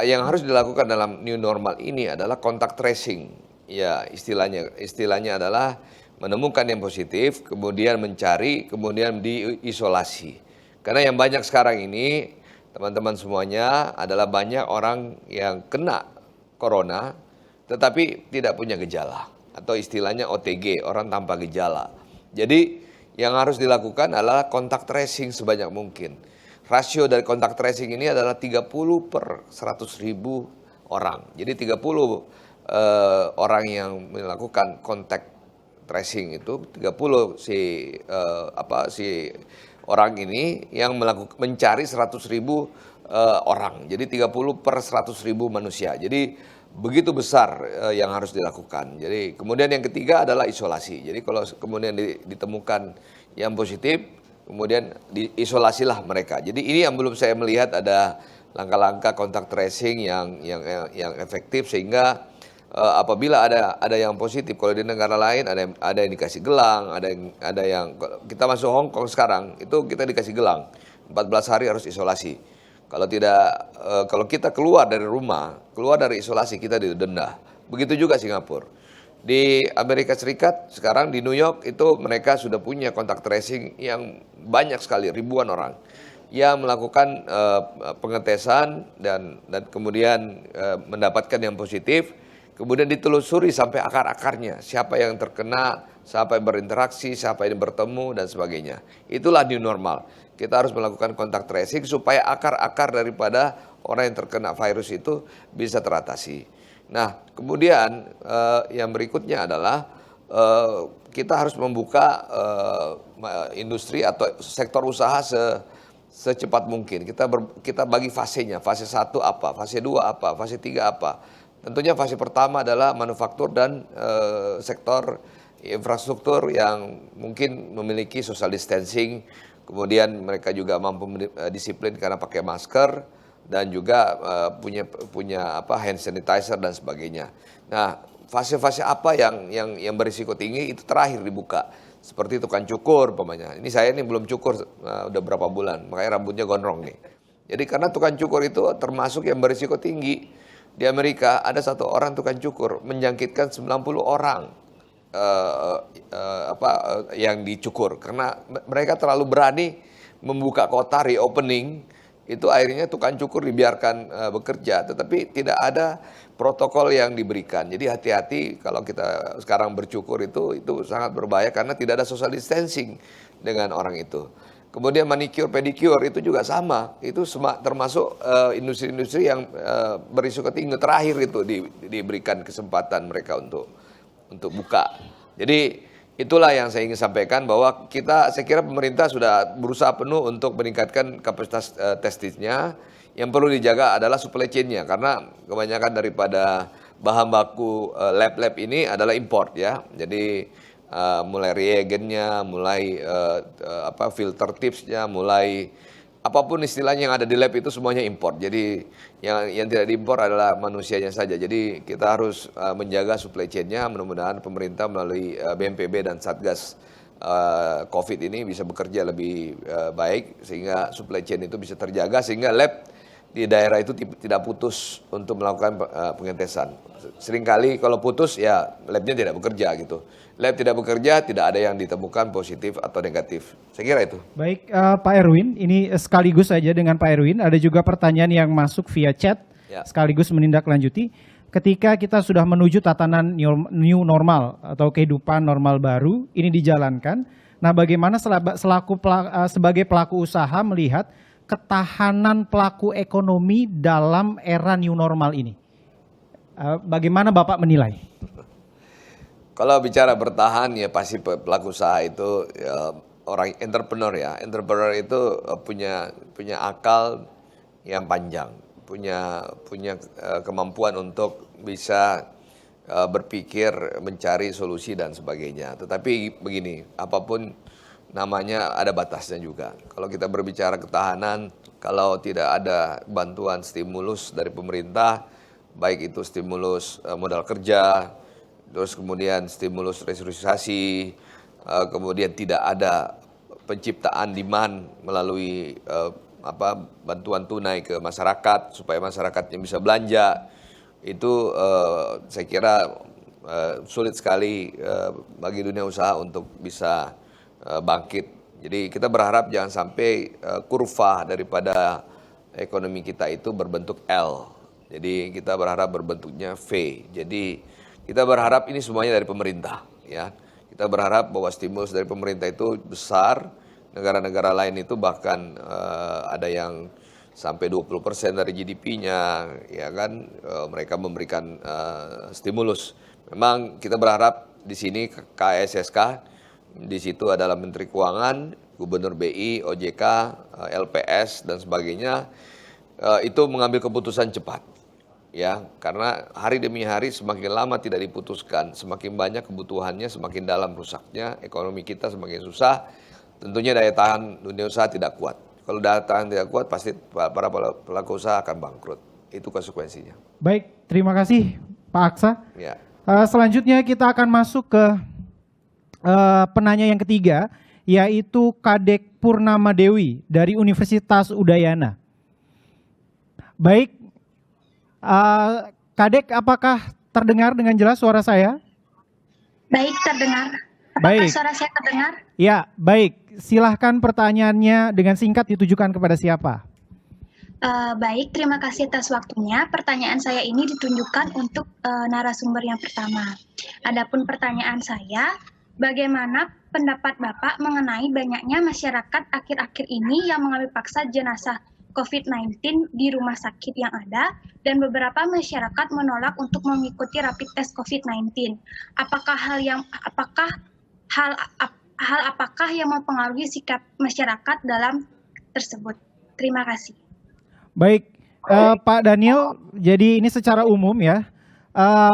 Speaker 4: yang harus dilakukan dalam new normal ini adalah contact tracing. Ya, istilahnya adalah menemukan yang positif, kemudian mencari, kemudian diisolasi. Karena yang banyak sekarang ini, teman-teman semuanya, adalah banyak orang yang kena corona, tetapi tidak punya gejala. Atau istilahnya OTG, orang tanpa gejala. Jadi, yang harus dilakukan adalah contact tracing sebanyak mungkin. Rasio dari kontak tracing ini adalah 30 per 100 ribu orang. Jadi 30 orang yang melakukan kontak tracing itu 30 si orang ini yang mencari 100 ribu orang. Jadi 30 per 100 ribu manusia. Jadi begitu besar yang harus dilakukan. Jadi kemudian yang ketiga adalah isolasi. Jadi kalau kemudian ditemukan yang positif, kemudian diisolasilah mereka. Jadi ini yang belum saya melihat ada langkah-langkah kontak tracing yang efektif sehingga apabila ada yang positif, kalau di negara lain ada yang dikasih gelang, ada yang kita masuk Hong Kong sekarang itu kita dikasih gelang 14 hari harus isolasi. Kalau kita keluar dari rumah, keluar dari isolasi kita didenda. Begitu juga Singapura. Di Amerika Serikat sekarang di New York itu mereka sudah punya kontak tracing yang banyak sekali, ribuan orang. yang melakukan pengetesan dan kemudian mendapatkan yang positif, kemudian ditelusuri sampai akar-akarnya, siapa yang terkena, siapa yang berinteraksi, siapa yang bertemu dan sebagainya. Itulah new normal. Kita harus melakukan kontak tracing supaya akar-akar daripada orang yang terkena virus itu bisa teratasi. Nah, kemudian yang berikutnya adalah kita harus membuka industri atau sektor usaha secepat mungkin. Kita bagi fasenya, fase 1 apa, fase 2 apa, fase 3 apa. Tentunya fase pertama adalah manufaktur dan sektor infrastruktur yang mungkin memiliki social distancing, kemudian mereka juga mampu disiplin karena pakai masker dan juga punya hand sanitizer dan sebagainya. Nah, fase-fase apa yang berisiko tinggi itu terakhir dibuka. Seperti tukang cukur umpamanya. Ini saya ini belum cukur udah berapa bulan, makanya rambutnya gondrong nih. Jadi karena tukang cukur itu termasuk yang berisiko tinggi. Di Amerika ada satu orang tukang cukur menjangkitkan 90 orang yang dicukur karena mereka terlalu berani membuka kota reopening. Itu akhirnya tukang cukur dibiarkan bekerja, tetapi tidak ada protokol yang diberikan. Jadi hati-hati kalau kita sekarang bercukur itu sangat berbahaya karena tidak ada social distancing dengan orang itu. Kemudian manicure, pedicure itu juga sama. Itu termasuk industri-industri yang berisiko tinggi. Terakhir itu diberikan kesempatan mereka untuk buka. Jadi itulah yang saya ingin sampaikan bahwa saya kira pemerintah sudah berusaha penuh untuk meningkatkan kapasitas testingnya. Yang perlu dijaga adalah supply chain-nya karena kebanyakan daripada bahan baku lab-lab ini adalah import ya. Jadi mulai reagennya, mulai filter tipsnya, mulai apapun istilahnya yang ada di lab itu semuanya import. Jadi yang tidak diimpor adalah manusianya saja. Jadi kita harus menjaga supply chain-nya. Mudah-mudahan pemerintah melalui BNPB dan Satgas COVID ini bisa bekerja lebih baik sehingga supply chain itu bisa terjaga sehingga lab di daerah itu tidak putus untuk melakukan pengetesan. Seringkali kalau putus ya labnya tidak bekerja gitu. Lab tidak bekerja, tidak ada yang ditemukan positif atau negatif. Saya kira itu.
Speaker 1: Baik, Pak Erwin, ini sekaligus saja dengan Pak Erwin, ada juga pertanyaan yang masuk via chat, sekaligus menindaklanjuti. Ketika kita sudah menuju tatanan new normal atau kehidupan normal baru, ini dijalankan. Nah, bagaimana sebagai pelaku usaha melihat ketahanan pelaku ekonomi dalam era new normal ini? Bagaimana Bapak menilai?
Speaker 4: Kalau bicara bertahan ya pasti pelaku usaha itu orang entrepreneur ya. Entrepreneur itu punya akal yang panjang, punya kemampuan untuk bisa berpikir, mencari solusi dan sebagainya. Tetapi begini, apapun namanya ada batasnya juga. Kalau kita berbicara ketahanan, kalau tidak ada bantuan stimulus dari pemerintah, baik itu stimulus modal kerja, terus kemudian stimulus restrukturisasi, kemudian tidak ada penciptaan demand melalui bantuan tunai ke masyarakat supaya masyarakatnya bisa belanja, itu saya kira sulit sekali bagi dunia usaha untuk bisa bangkit. Jadi kita berharap jangan sampai kurva daripada ekonomi kita itu berbentuk L. Jadi kita berharap berbentuknya V. Jadi kita berharap ini semuanya dari pemerintah, ya. Kita berharap bahwa stimulus dari pemerintah itu besar. Negara-negara lain itu bahkan ada yang sampai 20% dari GDP-nya, ya kan? Mereka memberikan stimulus. Memang kita berharap di sini KSSK, di situ adalah Menteri Keuangan, Gubernur BI, OJK, LPS dan sebagainya, itu mengambil keputusan cepat. Ya, karena hari demi hari semakin lama tidak diputuskan, semakin banyak kebutuhannya, semakin dalam rusaknya, ekonomi kita semakin susah, tentunya daya tahan dunia usaha tidak kuat. Kalau daya tahan tidak kuat, pasti para pelaku usaha akan bangkrut. Itu konsekuensinya.
Speaker 1: Baik, terima kasih Pak Aksa.
Speaker 4: Ya.
Speaker 1: Selanjutnya kita akan masuk ke penanya yang ketiga, yaitu Kadek Purnama Dewi dari Universitas Udayana. Baik, Kadek, apakah terdengar dengan jelas suara saya?
Speaker 9: Baik, terdengar.
Speaker 1: Baik.
Speaker 9: Suara saya terdengar?
Speaker 1: Ya, baik. Silahkan pertanyaannya dengan singkat ditujukan kepada siapa?
Speaker 9: Baik, terima kasih atas waktunya. Pertanyaan saya ini ditunjukkan untuk narasumber yang pertama. Adapun pertanyaan saya, bagaimana pendapat Bapak mengenai banyaknya masyarakat akhir-akhir ini yang mengambil paksa jenazah COVID-19 di rumah sakit yang ada, dan beberapa masyarakat menolak untuk mengikuti rapid test COVID-19. Apakah hal apakah yang mempengaruhi sikap masyarakat dalam tersebut? Terima kasih.
Speaker 1: Baik, Pak Daniel, jadi ini secara umum ya,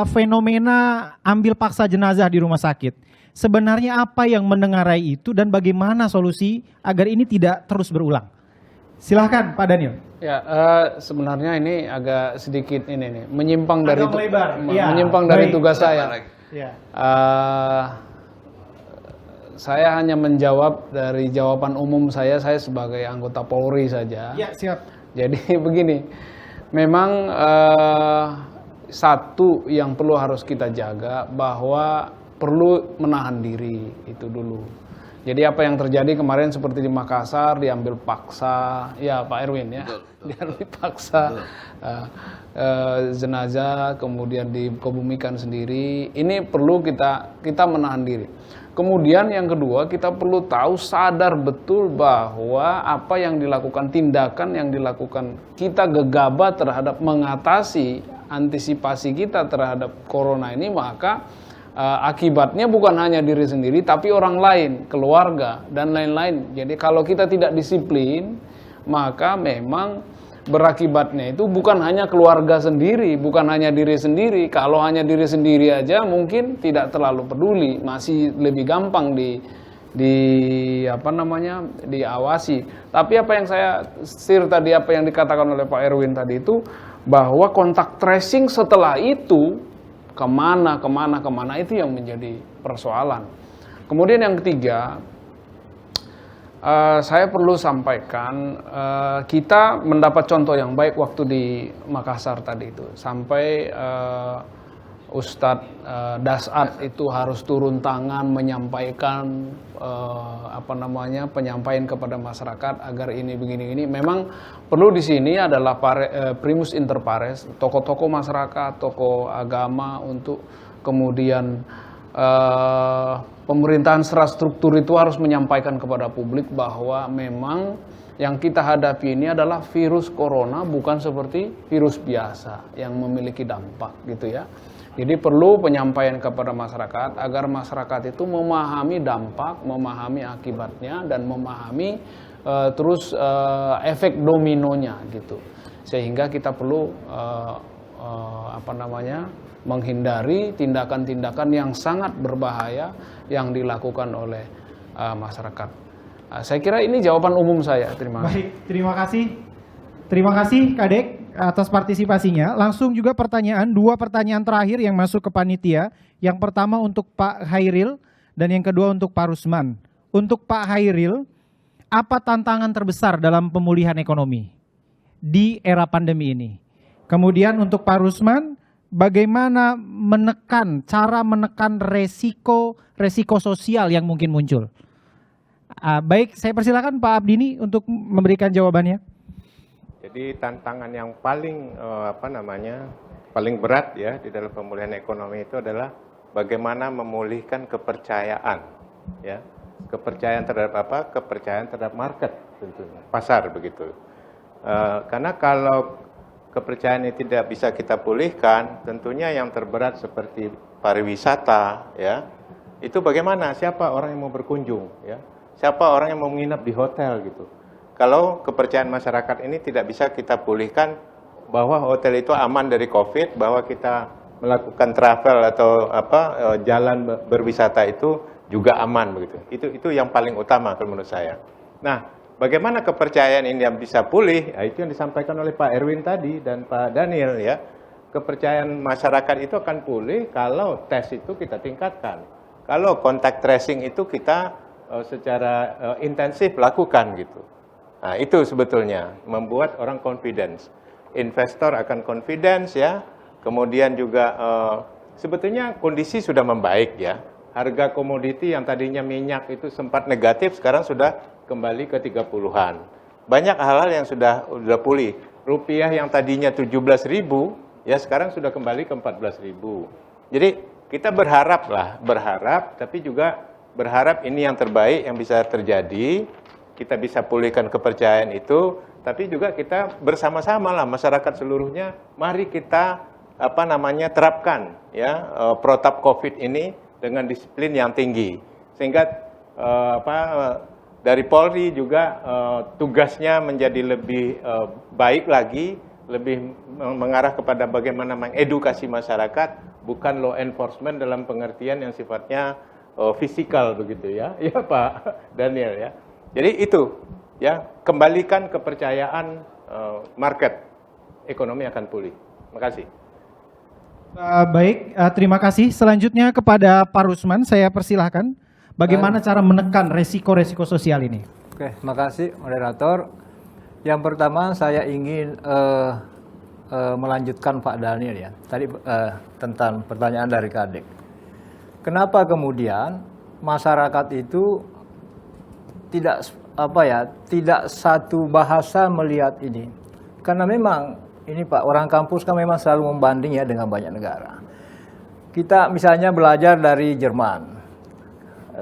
Speaker 1: fenomena ambil paksa jenazah di rumah sakit. Sebenarnya apa yang menengarai itu dan bagaimana solusi agar ini tidak terus berulang? Silahkan Pak Daniel.
Speaker 3: Ya, sebenarnya ini agak sedikit ini nih, menyimpang dari
Speaker 1: Ya,
Speaker 3: menyimpang dari tugas saya.
Speaker 1: Ya.
Speaker 3: Saya hanya menjawab dari jawaban umum saya sebagai anggota Polri saja.
Speaker 1: Ya, siap.
Speaker 3: Jadi begini, memang satu yang perlu harus kita jaga bahwa perlu menahan diri itu dulu. Jadi apa yang terjadi kemarin seperti di Makassar diambil paksa, ya Pak Erwin ya, diambil paksa jenazah kemudian dikebumikan sendiri. Ini perlu kita menahan diri. Kemudian yang kedua, kita perlu tahu, sadar betul bahwa apa yang dilakukan, tindakan yang dilakukan kita gegabah terhadap mengatasi antisipasi kita terhadap corona ini, maka akibatnya bukan hanya diri sendiri, tapi orang lain, keluarga, dan lain-lain. Jadi kalau kita tidak disiplin, maka memang berakibatnya itu bukan hanya keluarga sendiri, bukan hanya diri sendiri. Kalau hanya diri sendiri aja mungkin tidak terlalu peduli, masih lebih gampang diawasi. Tapi apa yang saya tadi, apa yang dikatakan oleh Pak Erwin tadi itu, bahwa kontak tracing setelah itu kemana itu yang menjadi persoalan. Kemudian yang ketiga, saya perlu sampaikan, kita mendapat contoh yang baik waktu di Makassar tadi itu, sampai Ustadz Dasat itu harus turun tangan menyampaikan penyampaian kepada masyarakat agar ini begini. Memang perlu di sini adalah primus inter pares, tokoh-tokoh masyarakat, tokoh agama, untuk kemudian pemerintahan secara struktur itu harus menyampaikan kepada publik bahwa memang yang kita hadapi ini adalah virus corona, bukan seperti virus biasa yang memiliki dampak gitu ya. Jadi perlu penyampaian kepada masyarakat agar masyarakat itu memahami dampak, memahami akibatnya, dan memahami efek dominonya gitu. Sehingga kita perlu menghindari tindakan-tindakan yang sangat berbahaya yang dilakukan oleh masyarakat. Saya kira ini jawaban umum saya. Terima kasih.
Speaker 1: Baik, terima kasih. Terima kasih Kadek atas partisipasinya. Langsung juga dua pertanyaan terakhir yang masuk ke panitia. Yang pertama untuk Pak Hairil dan yang kedua untuk Pak Rusman. Untuk Pak Hairil, apa tantangan terbesar dalam pemulihan ekonomi di era pandemi ini? Kemudian untuk Pak Rusman, bagaimana cara menekan resiko sosial yang mungkin muncul? Baik, saya persilakan Pak Abdini untuk memberikan jawabannya.
Speaker 5: Jadi tantangan yang paling paling berat ya di dalam pemulihan ekonomi itu adalah bagaimana memulihkan kepercayaan, ya, kepercayaan terhadap apa? Kepercayaan terhadap market, tentunya pasar begitu. Karena kalau kepercayaan ini tidak bisa kita pulihkan, tentunya yang terberat seperti pariwisata, ya, itu bagaimana? Siapa orang yang mau berkunjung, ya? Siapa orang yang mau menginap di hotel gitu? Kalau kepercayaan masyarakat ini tidak bisa kita pulihkan bahwa hotel itu aman dari COVID, bahwa kita melakukan travel atau jalan berwisata itu juga aman begitu. Itu yang paling utama kalau menurut saya. Nah, bagaimana kepercayaan ini yang bisa pulih? Nah, itu yang disampaikan oleh Pak Erwin tadi dan Pak Daniel ya. Kepercayaan masyarakat itu akan pulih kalau tes itu kita tingkatkan. Kalau contact tracing itu kita secara intensif lakukan gitu. Nah, itu sebetulnya membuat orang confidence. Investor akan confidence ya. Kemudian juga sebetulnya kondisi sudah membaik ya. harga komoditi yang tadinya minyak itu sempat negatif, sekarang sudah kembali ke 30-an. Banyak hal-hal yang sudah pulih. Rupiah yang tadinya 17.000, ya sekarang sudah kembali ke 14.000. Jadi kita berharap, tapi juga berharap ini yang terbaik yang bisa terjadi. Kita bisa pulihkan kepercayaan itu, tapi juga kita bersama-sama lah masyarakat seluruhnya, mari kita terapkan ya protap COVID ini dengan disiplin yang tinggi, sehingga dari Polri juga tugasnya menjadi lebih baik lagi, lebih mengarah kepada bagaimana mengedukasi masyarakat, bukan law enforcement dalam pengertian yang sifatnya fisikal begitu ya, ya Pak Daniel ya. Jadi itu ya, kembalikan kepercayaan market, ekonomi akan pulih. Terima kasih.
Speaker 1: Baik, terima kasih. Selanjutnya kepada Pak Rusman, saya persilahkan. Bagaimana cara menekan resiko-resiko sosial ini?
Speaker 6: Oke, terima kasih moderator. Yang pertama saya ingin melanjutkan Pak Daniel ya. Tadi tentang pertanyaan dari Kadek. Kenapa kemudian masyarakat itu tidak satu bahasa melihat ini? Karena memang ini Pak, orang kampus kan memang selalu membanding ya dengan banyak negara. Kita misalnya belajar dari Jerman,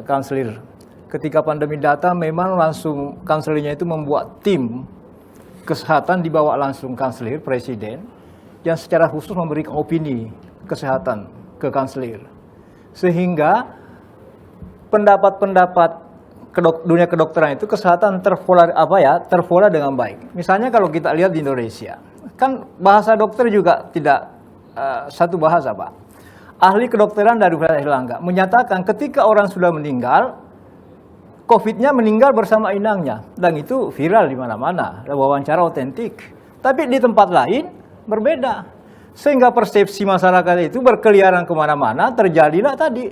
Speaker 6: kanselir. Ketika pandemi datang memang langsung kanselirnya itu membuat tim kesehatan, dibawa langsung kanselir, presiden, yang secara khusus memberikan opini kesehatan ke kanselir. Sehingga pendapat-pendapat dunia kedokteran itu kesehatan terpola dengan baik. Misalnya kalau kita lihat di Indonesia, kan bahasa dokter juga tidak satu bahasa Pak. Ahli kedokteran dari Universitas Airlangga menyatakan ketika orang sudah meninggal, COVID-nya meninggal bersama inangnya. Dan itu viral di mana-mana, wawancara otentik. Tapi di tempat lain berbeda. Sehingga persepsi masyarakat itu berkeliaran kemana-mana, terjadilah tadi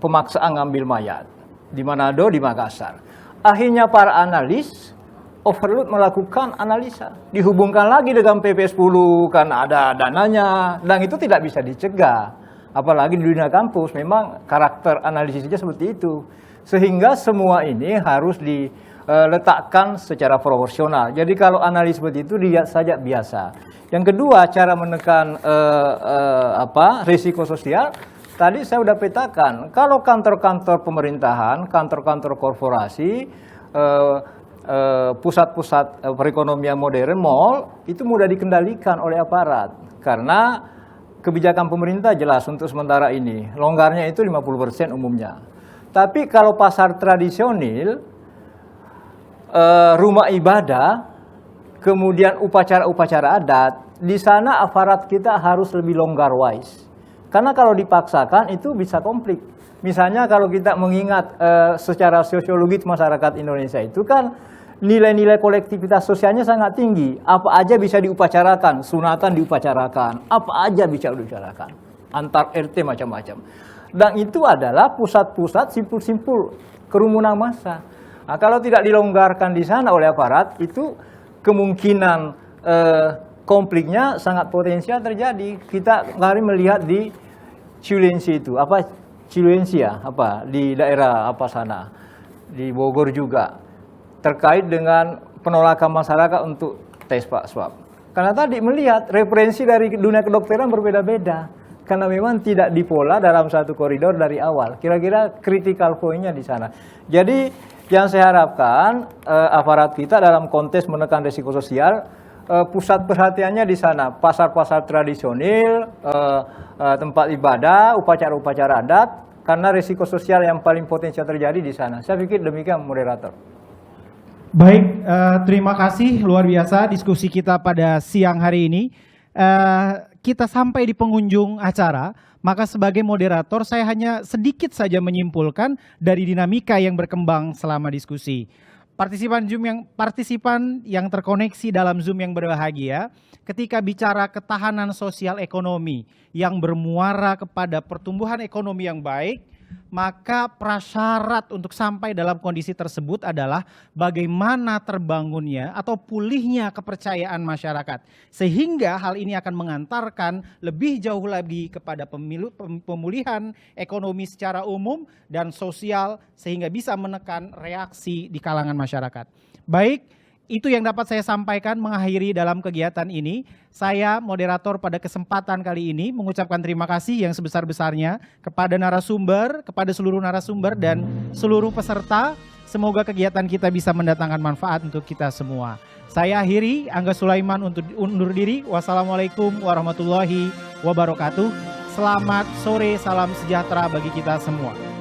Speaker 6: pemaksaan ngambil mayat. Di Manado, di Makassar. Akhirnya para analis overload melakukan analisa, dihubungkan lagi dengan PP 10 karena ada dananya, dan itu tidak bisa dicegah. Apalagi di dunia kampus memang karakter analisisnya seperti itu, sehingga semua ini harus diletakkan secara proporsional. Jadi kalau analis seperti itu dilihat saja biasa. Yang kedua, cara menekan risiko sosial. Tadi saya sudah petakan, kalau kantor-kantor pemerintahan, kantor-kantor korporasi, pusat-pusat perekonomian modern, mall, itu mudah dikendalikan oleh aparat. Karena kebijakan pemerintah jelas untuk sementara ini, longgarnya itu 50% umumnya. Tapi kalau pasar tradisional, rumah ibadah, kemudian upacara-upacara adat, di sana aparat kita harus lebih longgar wise. Karena kalau dipaksakan itu bisa konflik. Misalnya kalau kita mengingat secara sosiologis masyarakat Indonesia itu kan nilai-nilai kolektivitas sosialnya sangat tinggi. Apa aja bisa diupacarakan, sunatan diupacarakan, apa aja bisa diupacarakan. Antar RT macam-macam. Dan itu adalah pusat-pusat simpul-simpul kerumunan massa. Nah, kalau tidak dilonggarkan di sana oleh aparat, itu kemungkinan konfliknya sangat potensial terjadi. Kita kemarin melihat di Cilensi itu, di daerah sana, di Bogor juga, terkait dengan penolakan masyarakat untuk tes swab. Karena tadi melihat referensi dari dunia kedokteran berbeda-beda, karena memang tidak dipola dalam satu koridor dari awal. Kira-kira critical point-nya di sana. Jadi yang saya harapkan aparat kita dalam konteks menekan risiko sosial, pusat perhatiannya di sana, pasar-pasar tradisional, tempat ibadah, upacara-upacara adat, karena risiko sosial yang paling potensial terjadi di sana. Saya pikir demikian moderator.
Speaker 1: Baik, terima kasih luar biasa diskusi kita pada siang hari ini. Kita sampai di penghujung acara, maka sebagai moderator saya hanya sedikit saja menyimpulkan dari dinamika yang berkembang selama diskusi. Partisipan yang terkoneksi dalam Zoom yang berbahagia, ketika bicara ketahanan sosial ekonomi yang bermuara kepada pertumbuhan ekonomi yang baik, maka prasyarat untuk sampai dalam kondisi tersebut adalah bagaimana terbangunnya atau pulihnya kepercayaan masyarakat. Sehingga hal ini akan mengantarkan lebih jauh lagi kepada pemulihan ekonomi secara umum dan sosial sehingga bisa menekan reaksi di kalangan masyarakat. Baik, itu yang dapat saya sampaikan mengakhiri dalam kegiatan ini. Saya moderator pada kesempatan kali ini mengucapkan terima kasih yang sebesar-besarnya kepada narasumber, kepada seluruh narasumber dan seluruh peserta. Semoga kegiatan kita bisa mendatangkan manfaat untuk kita semua. Saya akhiri, Angga Sulaiman untuk undur diri. Wassalamualaikum warahmatullahi wabarakatuh. Selamat sore, salam sejahtera bagi kita semua.